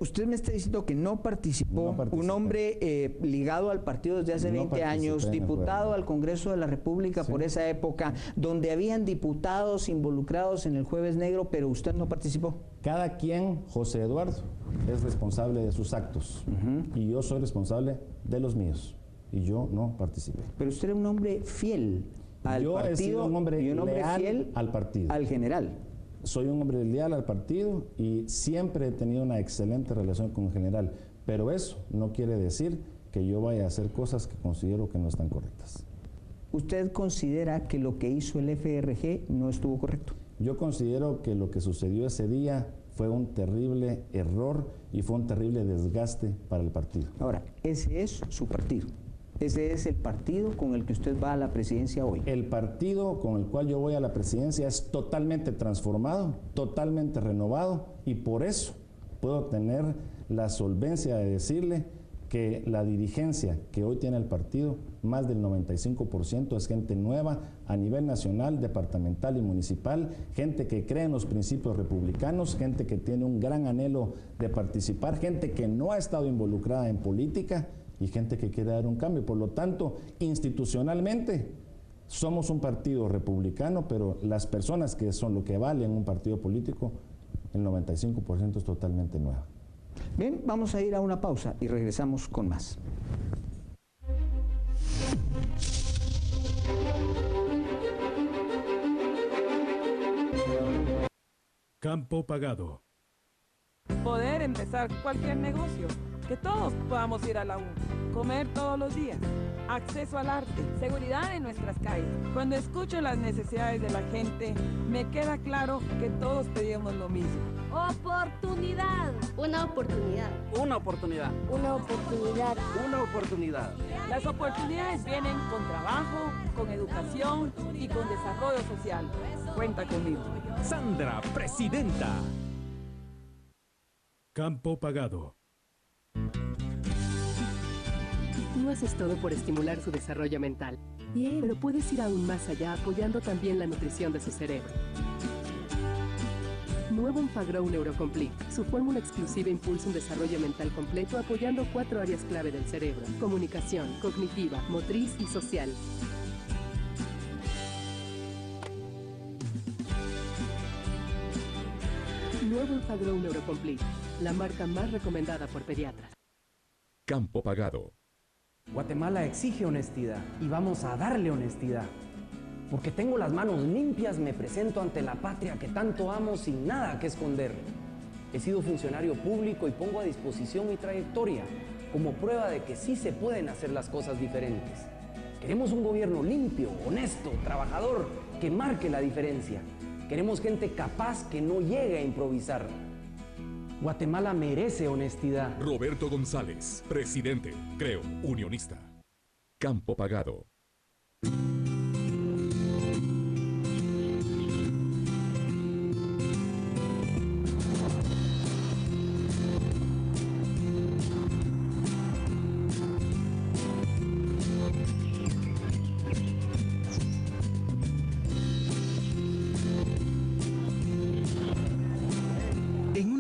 A: Usted me está diciendo que no participó, un hombre ligado al partido desde hace 20 años, diputado al Congreso de la República por esa época, donde habían diputados involucrados en el Jueves Negro, pero usted no participó.
B: Cada quien, José Eduardo, es responsable de sus actos y yo soy responsable de los míos y yo no participé.
A: Pero usted era un hombre fiel al partido.
B: Yo he sido un hombre leal
A: fiel
B: al partido.
A: Al general.
B: Soy un hombre leal al partido y siempre he tenido una excelente relación con el general, pero eso no quiere decir que yo vaya a hacer cosas que considero que no están correctas.
A: ¿Usted considera que lo que hizo el FRG no estuvo correcto?
B: Yo considero que lo que sucedió ese día fue un terrible error y fue un terrible desgaste para el partido.
A: Ahora, ese es su partido. ¿Ese es el partido con el que usted va a la presidencia hoy?
B: El partido con el cual yo voy a la presidencia es totalmente transformado, totalmente renovado, y por eso puedo tener la solvencia de decirle que la dirigencia que hoy tiene el partido, más del 95% es gente nueva a nivel nacional, departamental y municipal, gente que cree en los principios republicanos, gente que tiene un gran anhelo de participar, gente que no ha estado involucrada en política y gente que quiere dar un cambio. Por lo tanto, institucionalmente somos un partido republicano, pero las personas que son lo que vale en un partido político, el 95% es totalmente nueva.
A: Bien, vamos a ir a una pausa y regresamos con más.
H: Campo Pagado.
P: Poder empezar cualquier negocio, que todos podamos ir a la U, comer todos los días, acceso al arte, seguridad en nuestras calles. Cuando escucho las necesidades de la gente, me queda claro que todos pedimos lo mismo.
Q: Oportunidad. Una oportunidad.
R: Una oportunidad.
Q: Una oportunidad.
R: Una oportunidad.
P: Las oportunidades vienen con trabajo, con educación y con desarrollo social. Cuenta conmigo.
H: Sandra, presidenta. Campo Pagado.
S: No haces todo por estimular su desarrollo mental, pero puedes ir aún más allá apoyando también la nutrición de su cerebro. Nuevo Enfagrow Neurocomplete. Su fórmula exclusiva impulsa un desarrollo mental completo apoyando 4 áreas clave del cerebro: comunicación, cognitiva, motriz y social. Nuevo Enfagrow Neurocomplete, la marca más recomendada por pediatras.
H: Campo Pagado.
N: Guatemala exige honestidad y vamos a darle honestidad. Porque tengo las manos limpias, me presento ante la patria que tanto amo sin nada que esconder. He sido funcionario público y pongo a disposición mi trayectoria como prueba de que sí se pueden hacer las cosas diferentes. Queremos un gobierno limpio, honesto, trabajador, que marque la diferencia. Queremos gente capaz que no llegue a improvisar. Guatemala merece honestidad.
H: Roberto González, presidente, creo, unionista. Campo Pagado.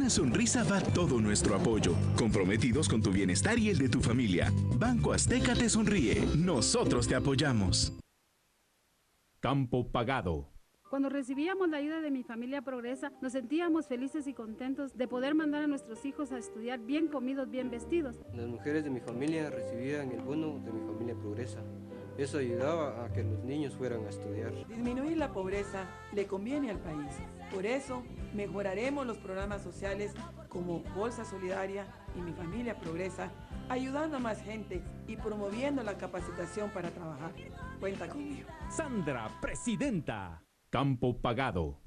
I: Sonrisa va todo nuestro apoyo, comprometidos con tu bienestar y el de tu familia. Banco Azteca te sonríe, nosotros te apoyamos.
H: Campo Pagado.
T: Cuando recibíamos la ayuda de Mi Familia Progresa, nos sentíamos felices y contentos de poder mandar a nuestros hijos a estudiar bien comidos, bien vestidos.
U: Las mujeres de mi familia recibían el bono de Mi Familia Progresa. Eso ayudaba a que los niños fueran a estudiar.
P: Disminuir la pobreza le conviene al país. Por eso, mejoraremos los programas sociales como Bolsa Solidaria y Mi Familia Progresa, ayudando a más gente y promoviendo la capacitación para trabajar. Cuenta conmigo.
H: Sandra, presidenta. Campo Pagado.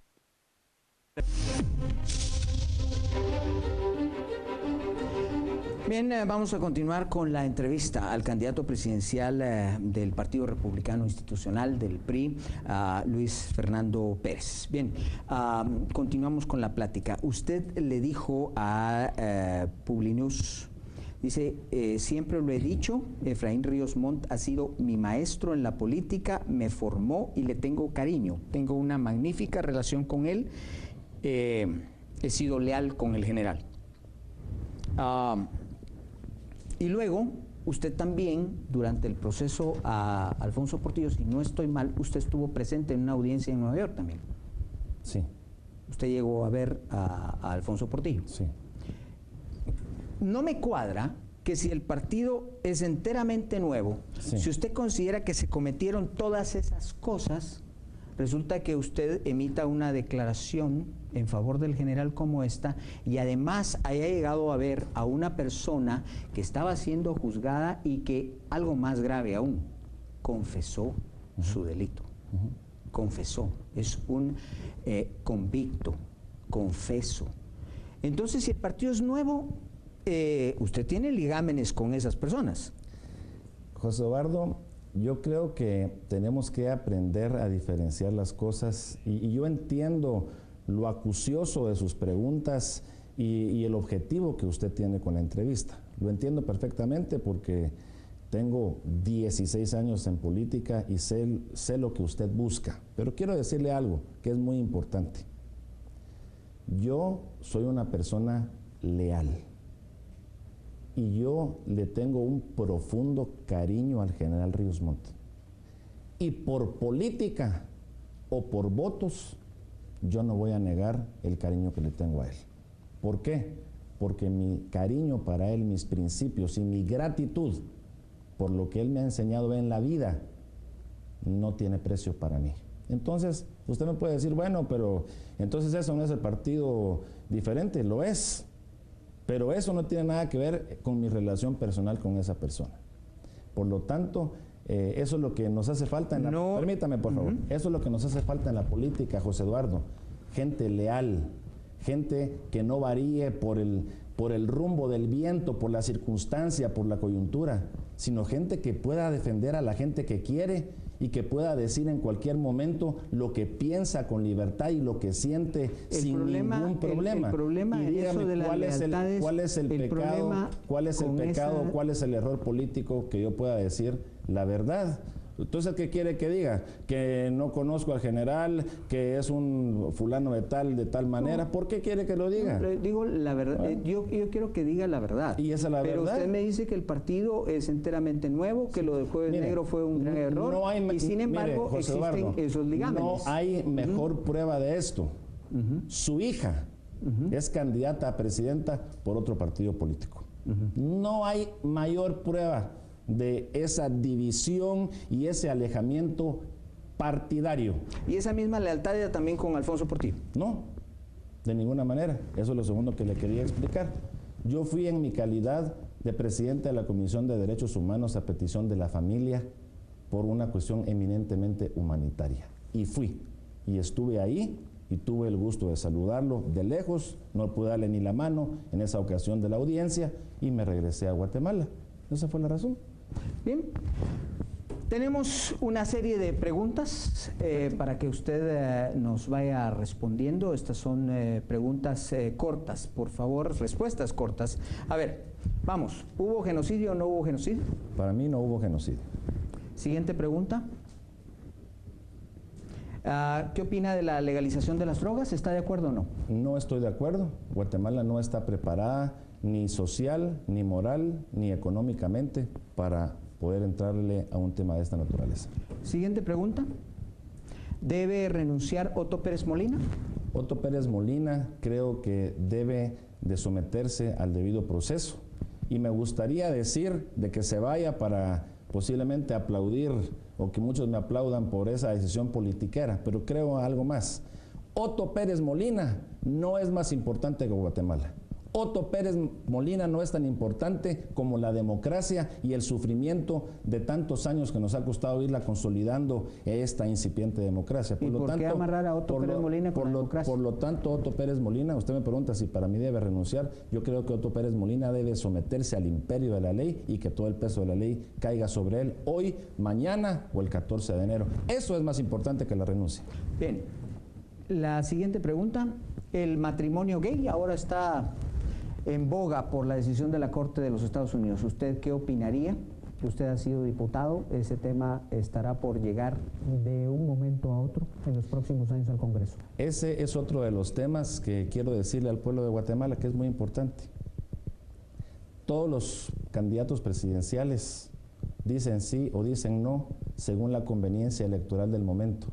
A: Bien, vamos a continuar con la entrevista al candidato presidencial del Partido Republicano Institucional, del PRI, Luis Fernando Pérez. Bien, continuamos con la plática. Usted le dijo a Publinews, dice, siempre lo he dicho, Efraín Ríos Montt ha sido mi maestro en la política, me formó y le tengo cariño. Tengo una magnífica relación con él, he sido leal con el general. Y luego, usted también, durante el proceso a Alfonso Portillo, si no estoy mal, usted estuvo presente en una audiencia en Nueva York también.
B: Sí.
A: ¿Usted llegó a ver a Alfonso Portillo?
B: Sí.
A: No me cuadra que si el partido es enteramente nuevo, sí, si usted considera que se cometieron todas esas cosas, resulta que usted emita una declaración en favor del general como esta y además haya llegado a ver a una persona que estaba siendo juzgada y que, algo más grave aún, confesó su delito. Confesó, es un convicto, confeso. Entonces, si el partido es nuevo, usted tiene ligámenes con esas personas.
B: José Eduardo, yo creo que tenemos que aprender a diferenciar las cosas y yo entiendo lo acucioso de sus preguntas y el objetivo que usted tiene con la entrevista. Lo entiendo perfectamente porque tengo 16 años en política y sé lo que usted busca. Pero quiero decirle algo que es muy importante. Yo soy una persona leal y yo le tengo un profundo cariño al general Ríos Montt. Y por política o por votos, yo no voy a negar el cariño que le tengo a él. ¿Por qué? Porque mi cariño para él, mis principios y mi gratitud por lo que él me ha enseñado en la vida no tiene precio para mí. Entonces, usted me puede decir, bueno, pero entonces eso no es el partido diferente. Lo es, pero eso no tiene nada que ver con mi relación personal con esa persona. Por lo tanto, eso es lo que nos hace falta en la... Permítame, por favor. Eso es lo que nos hace falta en la política, José Eduardo. Gente leal, gente que no varíe por el rumbo del viento, por la circunstancia, por la coyuntura, sino gente que pueda defender a la gente que quiere y que pueda decir en cualquier momento lo que piensa con libertad y lo que siente sin ningún problema.
A: El problema
B: y dígame,
A: eso de
B: ¿cuál es el pecado, cuál es el error político que yo pueda decir la verdad? Entonces, ¿qué quiere que diga? Que no conozco al general, que es un fulano de tal manera. No. ¿Por qué quiere que lo diga?
A: Digo la verdad. Bueno. Yo quiero que diga la verdad.
B: ¿Y esa es la verdad?
A: Pero usted me dice que el partido es enteramente nuevo, que lo del Jueves Negro fue un gran error.
B: No hay,
A: y sin embargo,
B: José Eduardo,
A: existen esos ligámenes.
B: No hay mejor prueba de esto. Su hija es candidata a presidenta por otro partido político. No hay mayor prueba de esa división y ese alejamiento partidario.
A: ¿Y esa misma lealtad era también con Alfonso Portillo?
B: No, de ninguna manera. Eso es lo segundo que le quería explicar. Yo fui en mi calidad de presidente de la Comisión de Derechos Humanos a petición de la familia por una cuestión eminentemente humanitaria. Y fui, y estuve ahí, y tuve el gusto de saludarlo de lejos, no pude darle ni la mano en esa ocasión de la audiencia, y me regresé a Guatemala. Esa fue la razón.
A: Bien, tenemos una serie de preguntas para que usted nos vaya respondiendo. Estas son preguntas cortas, por favor, respuestas cortas. A ver, vamos, ¿hubo genocidio o no hubo genocidio?
B: Para mí no hubo genocidio.
A: Siguiente pregunta. ¿Qué opina de la legalización de las drogas? ¿Está de acuerdo o no?
B: No estoy de acuerdo. Guatemala no está preparada ni social, ni moral, ni económicamente para poder entrarle a un tema de esta naturaleza.
A: Siguiente pregunta. ¿Debe renunciar Otto Pérez Molina?
B: Otto Pérez Molina creo que debe de someterse al debido proceso. Y me gustaría decir de que se vaya para posiblemente aplaudir o que muchos me aplaudan por esa decisión politiquera, pero creo algo más. Otto Pérez Molina no es más importante que Guatemala. Otto Pérez Molina no es tan importante como la democracia y el sufrimiento de tantos años que nos ha costado irla consolidando esta incipiente democracia.
A: ¿Y por qué amarrar a Otto Pérez Molina con la democracia?
B: Por lo tanto, Otto Pérez Molina, usted me pregunta si para mí debe renunciar, yo creo que Otto Pérez Molina debe someterse al imperio de la ley y que todo el peso de la ley caiga sobre él hoy, mañana o el 14 de enero. Eso es más importante que la renuncia.
A: Bien, la siguiente pregunta. El matrimonio gay ahora está en boga por la decisión de la Corte de los Estados Unidos. ¿Usted qué opinaría? Usted ha sido diputado, ese tema estará por llegar de un momento a otro en los próximos años al Congreso.
B: Ese es otro de los temas que quiero decirle al pueblo de Guatemala que es muy importante. Todos los candidatos presidenciales dicen sí o dicen no según la conveniencia electoral del momento,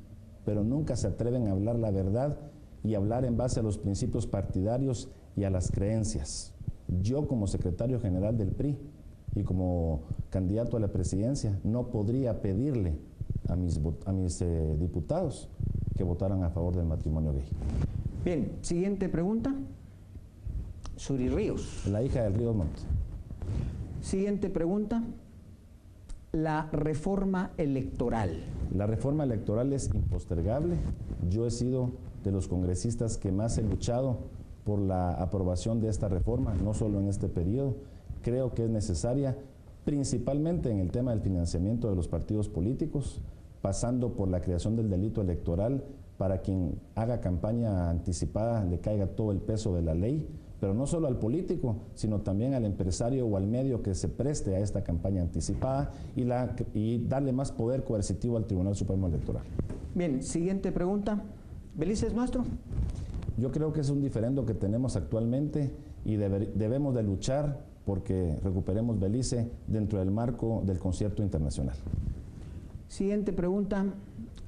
B: pero nunca se atreven a hablar la verdad y hablar en base a los principios partidarios y a las creencias. Yo como secretario general del PRI y como candidato a la presidencia no podría pedirle a mis diputados que votaran a favor del matrimonio gay.
A: Bien, siguiente pregunta. Suri Ríos.
B: La hija del Ríos Montt.
A: Siguiente pregunta. La reforma electoral.
B: La reforma electoral es impostergable. Yo he sido de los congresistas que más he luchado por la aprobación de esta reforma, no solo en este periodo. Creo que es necesaria principalmente en el tema del financiamiento de los partidos políticos, pasando por la creación del delito electoral para quien haga campaña anticipada le caiga todo el peso de la ley, pero no solo al político, sino también al empresario o al medio que se preste a esta campaña anticipada y darle más poder coercitivo al Tribunal Supremo Electoral.
A: Bien, siguiente pregunta. ¿Belice es nuestro?
B: Yo creo que es un diferendo que tenemos actualmente y debemos de luchar porque recuperemos Belice dentro del marco del concierto internacional.
A: Siguiente pregunta.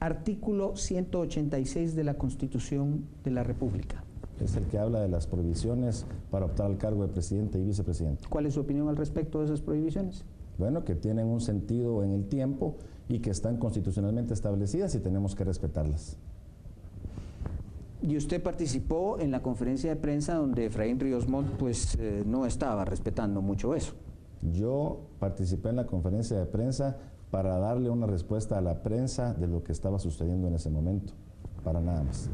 A: Artículo 186 de la Constitución de la República.
B: Es el que habla de las prohibiciones para optar al cargo de presidente y vicepresidente.
A: ¿Cuál es su opinión al respecto de esas prohibiciones?
B: Bueno, que tienen un sentido en el tiempo y que están constitucionalmente establecidas y tenemos que respetarlas.
A: Y usted participó en la conferencia de prensa donde Efraín Ríos Montt pues no estaba respetando mucho eso.
B: Yo participé en la conferencia de prensa para darle una respuesta a la prensa de lo que estaba sucediendo en ese momento, para nada más.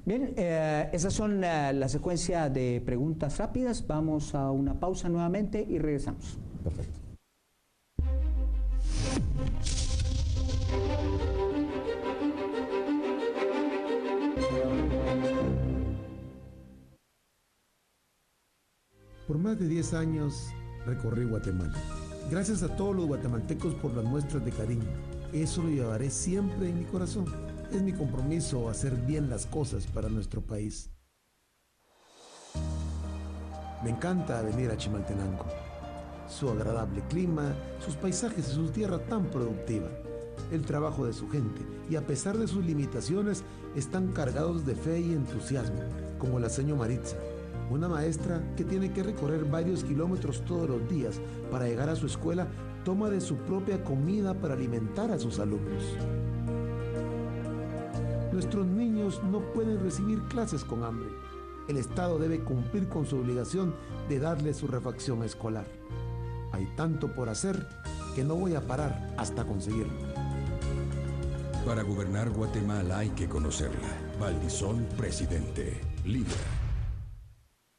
A: Bien, esas son la secuencia de preguntas rápidas. Vamos a una pausa nuevamente y regresamos.
B: Perfecto.
F: Por más de 10 años recorrí Guatemala. Gracias a todos los guatemaltecos por las muestras de cariño. Eso lo llevaré siempre en mi corazón. Es mi compromiso hacer bien las cosas para nuestro país. Me encanta venir a Chimaltenango. Su agradable clima, sus paisajes y su tierra tan productiva. El trabajo de su gente y a pesar de sus limitaciones están cargados de fe y entusiasmo, como la señora Maritza, una maestra que tiene que recorrer varios kilómetros todos los días para llegar a su escuela, toma de su propia comida para alimentar a sus alumnos. Nuestros niños no pueden recibir clases con hambre. El Estado debe cumplir con su obligación de darles su refacción escolar. Hay tanto por hacer que no voy a parar hasta conseguirlo.
H: Para gobernar Guatemala hay que conocerla. Valdizón, presidente. Líder.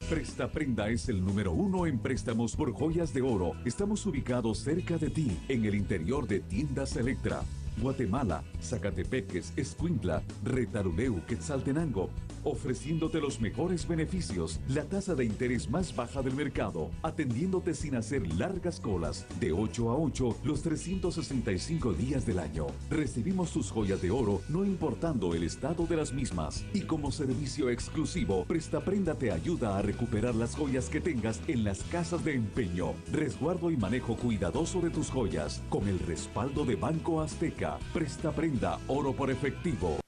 C: Prestaprenda es el número 1 en préstamos por joyas de oro. Estamos ubicados cerca de ti, en el interior de Tiendas Electra. Guatemala, Zacatepeques, Escuintla, Retaluleu, Quetzaltenango, ofreciéndote los mejores beneficios, la tasa de interés más baja del mercado, atendiéndote sin hacer largas colas, de 8 a 8 los 365 días del año. Recibimos tus joyas de oro no importando el estado de las mismas. Y como servicio exclusivo, Prestaprenda te ayuda a recuperar las joyas que tengas en las casas de empeño. Resguardo y manejo cuidadoso de tus joyas, con el respaldo de Banco Azteca. Prestaprenda, oro por efectivo.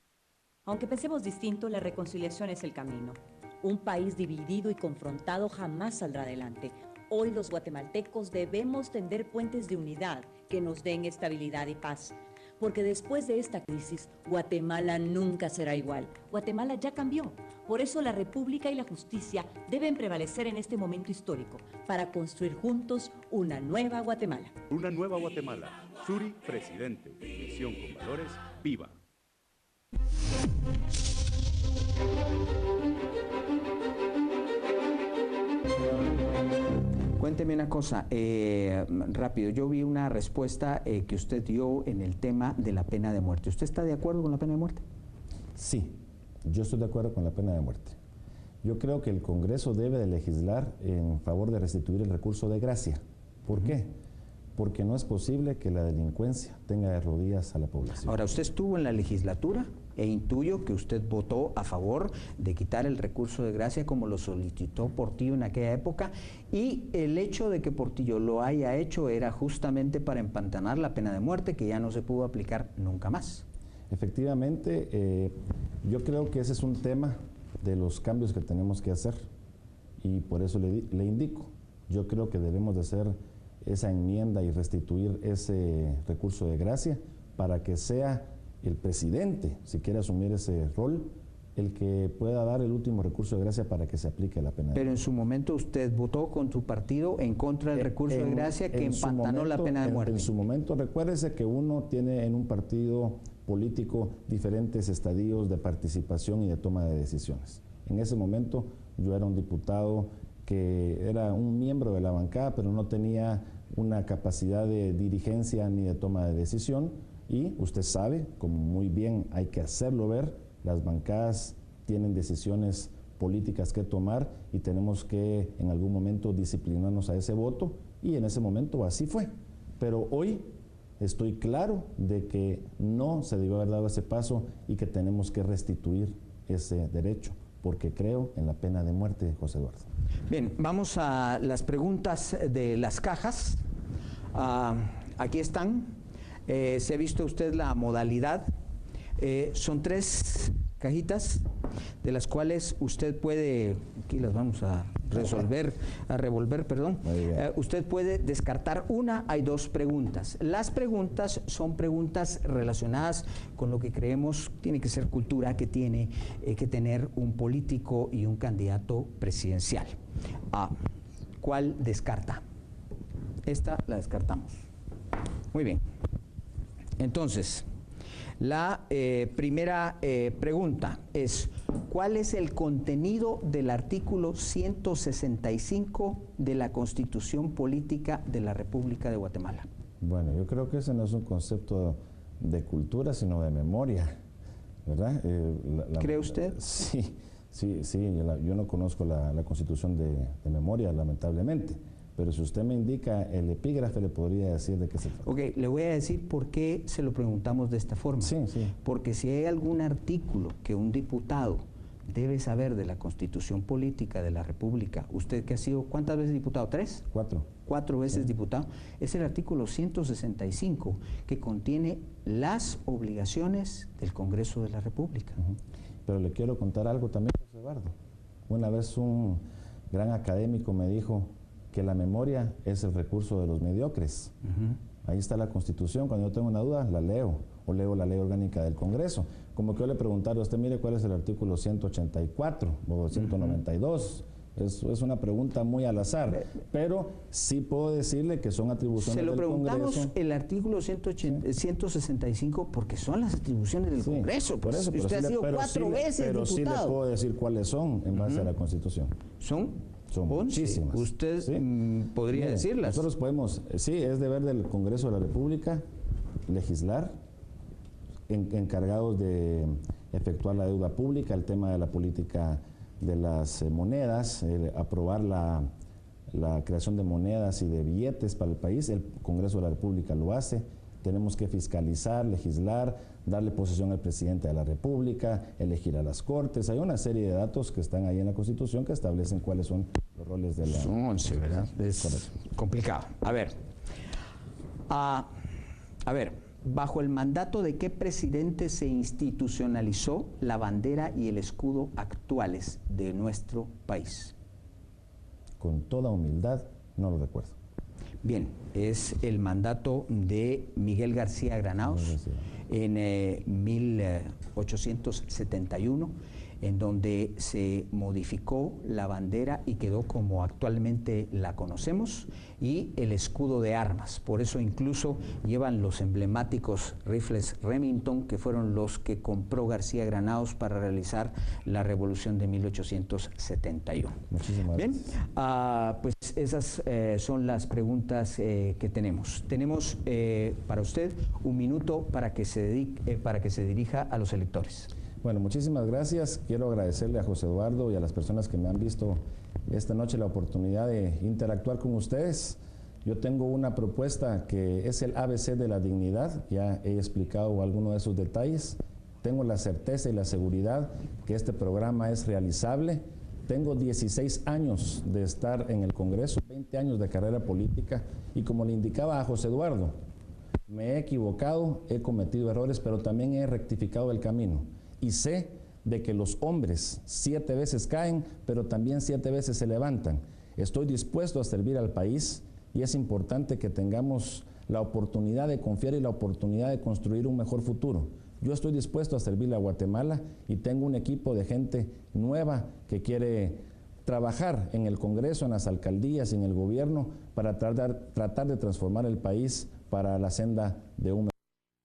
V: Aunque pensemos distinto, la reconciliación es el camino. Un país dividido y confrontado jamás saldrá adelante. Hoy los guatemaltecos debemos tender puentes de unidad que nos den estabilidad y paz. Porque después de esta crisis, Guatemala nunca será igual. Guatemala ya cambió. Por eso la República y la justicia deben prevalecer en este momento histórico para construir juntos una nueva Guatemala.
W: Una nueva Guatemala. Suri, presidente. Visión con valores, viva.
A: Cuénteme una cosa, rápido. Yo vi una respuesta que usted dio en el tema de la pena de muerte. ¿Usted está de acuerdo con la pena de muerte?
B: Sí, yo estoy de acuerdo con la pena de muerte. Yo creo que el Congreso debe de legislar en favor de restituir el recurso de gracia. ¿Por qué? Porque no es posible que la delincuencia tenga de rodillas a la población.
A: Ahora, usted estuvo en la legislatura e intuyo que usted votó a favor de quitar el recurso de gracia como lo solicitó Portillo en aquella época, y el hecho de que Portillo lo haya hecho era justamente para empantanar la pena de muerte, que ya no se pudo aplicar nunca más.
B: Efectivamente, yo creo que ese es un tema de los cambios que tenemos que hacer y por eso le indico, yo creo que debemos de hacer esa enmienda y restituir ese recurso de gracia para que sea el presidente, si quiere asumir ese rol, el que pueda dar el último recurso de gracia para que se aplique la pena.
A: Pero en su momento usted votó con su partido en contra del recurso de gracia que empantanó la pena de muerte.
B: En su momento, recuérdese que uno tiene en un partido político diferentes estadios de participación y de toma de decisiones. En ese momento yo era un diputado que era un miembro de la bancada, pero no tenía una capacidad de dirigencia ni de toma de decisión, y usted sabe, como muy bien hay que hacerlo ver, las bancadas tienen decisiones políticas que tomar y tenemos que en algún momento disciplinarnos a ese voto, y en ese momento así fue. Pero hoy estoy claro de que no se debió haber dado ese paso y que tenemos que restituir ese derecho, porque creo en la pena de muerte, José Eduardo.
A: Bien, vamos a las preguntas de las cajas. Aquí están. ¿Se ha visto usted la modalidad? Son 3 cajitas, de las cuales usted puede, aquí las vamos a revolver, perdón. Usted puede descartar una, hay 2 preguntas. Las preguntas son preguntas relacionadas con lo que creemos tiene que ser cultura que tiene que tener un político y un candidato presidencial. ¿Cuál descarta? Esta la descartamos. Muy bien. Entonces, la primera pregunta es, ¿cuál es el contenido del artículo 165 de la Constitución Política de la República de Guatemala?
B: Bueno, yo creo que ese no es un concepto de cultura, sino de memoria, ¿verdad?
A: ¿Cree usted?
B: Sí, yo no conozco la Constitución de memoria, lamentablemente. Pero si usted me indica el epígrafe, le podría decir de qué se trata.
A: Ok, le voy a decir por qué se lo preguntamos de esta forma.
B: Sí.
A: Porque si hay algún artículo que un diputado debe saber de la Constitución Política de la República, usted que ha sido, ¿cuántas veces diputado? ¿3?
B: 4.
A: 4 veces diputado. Es el artículo 165, que contiene las obligaciones del Congreso de la República.
B: Pero le quiero contar algo también, José Eduardo. Una vez un gran académico me dijo que la memoria es el recurso de los mediocres. Ahí está la Constitución, cuando yo tengo una duda, la leo, o leo la ley orgánica del Congreso. Como que yo le preguntaría a usted, mire, ¿cuál es el artículo 184 o 192? Es una pregunta muy al azar, pero sí puedo decirle que son atribuciones del Congreso.
A: Se lo preguntamos el artículo 165 porque son las atribuciones del Congreso.
B: Por eso,
A: usted ha sido 4 veces
B: pero
A: diputado.
B: Sí le puedo decir cuáles son en base a la Constitución.
A: Son
B: muchísimas.
A: ¿Usted podría decirlas?
B: Nosotros podemos, es deber del Congreso de la República legislar, encargados de efectuar la deuda pública, el tema de la política de las monedas, aprobar la creación de monedas y de billetes para el país. El Congreso de la República lo hace. Tenemos que fiscalizar, legislar, darle posesión al presidente de la República, elegir a las Cortes. Hay una serie de datos que están ahí en la Constitución que establecen cuáles son los roles de la...
A: Son 11, ¿verdad? Es complicado. A ver, ¿bajo el mandato de qué presidente se institucionalizó la bandera y el escudo actuales de nuestro país?
B: Con toda humildad, no lo recuerdo.
A: Bien, es el mandato de Miguel García Granados en 1871, en donde se modificó la bandera y quedó como actualmente la conocemos, y el escudo de armas. Por eso incluso llevan los emblemáticos rifles Remington, que fueron los que compró García Granados para realizar la revolución de 1871.
B: Muchísimas
A: gracias. Bien, pues esas son las preguntas que tenemos. Tenemos para usted 1 minuto para que se dirija a los electores.
B: Bueno, muchísimas gracias. Quiero agradecerle a José Eduardo y a las personas que me han visto esta noche la oportunidad de interactuar con ustedes. Yo tengo una propuesta que es el ABC de la dignidad. Ya he explicado algunos de esos detalles. Tengo la certeza y la seguridad que este programa es realizable. Tengo 16 años de estar en el Congreso, 20 años de carrera política, y como le indicaba a José Eduardo, me he equivocado, he cometido errores, pero también he rectificado el camino. Y sé de que los hombres 7 veces caen, pero también 7 veces se levantan. Estoy dispuesto a servir al país y es importante que tengamos la oportunidad de confiar y la oportunidad de construir un mejor futuro. Yo estoy dispuesto a servirle a Guatemala y tengo un equipo de gente nueva que quiere trabajar en el Congreso, en las alcaldías y en el gobierno para tratar de transformar el país para la senda de un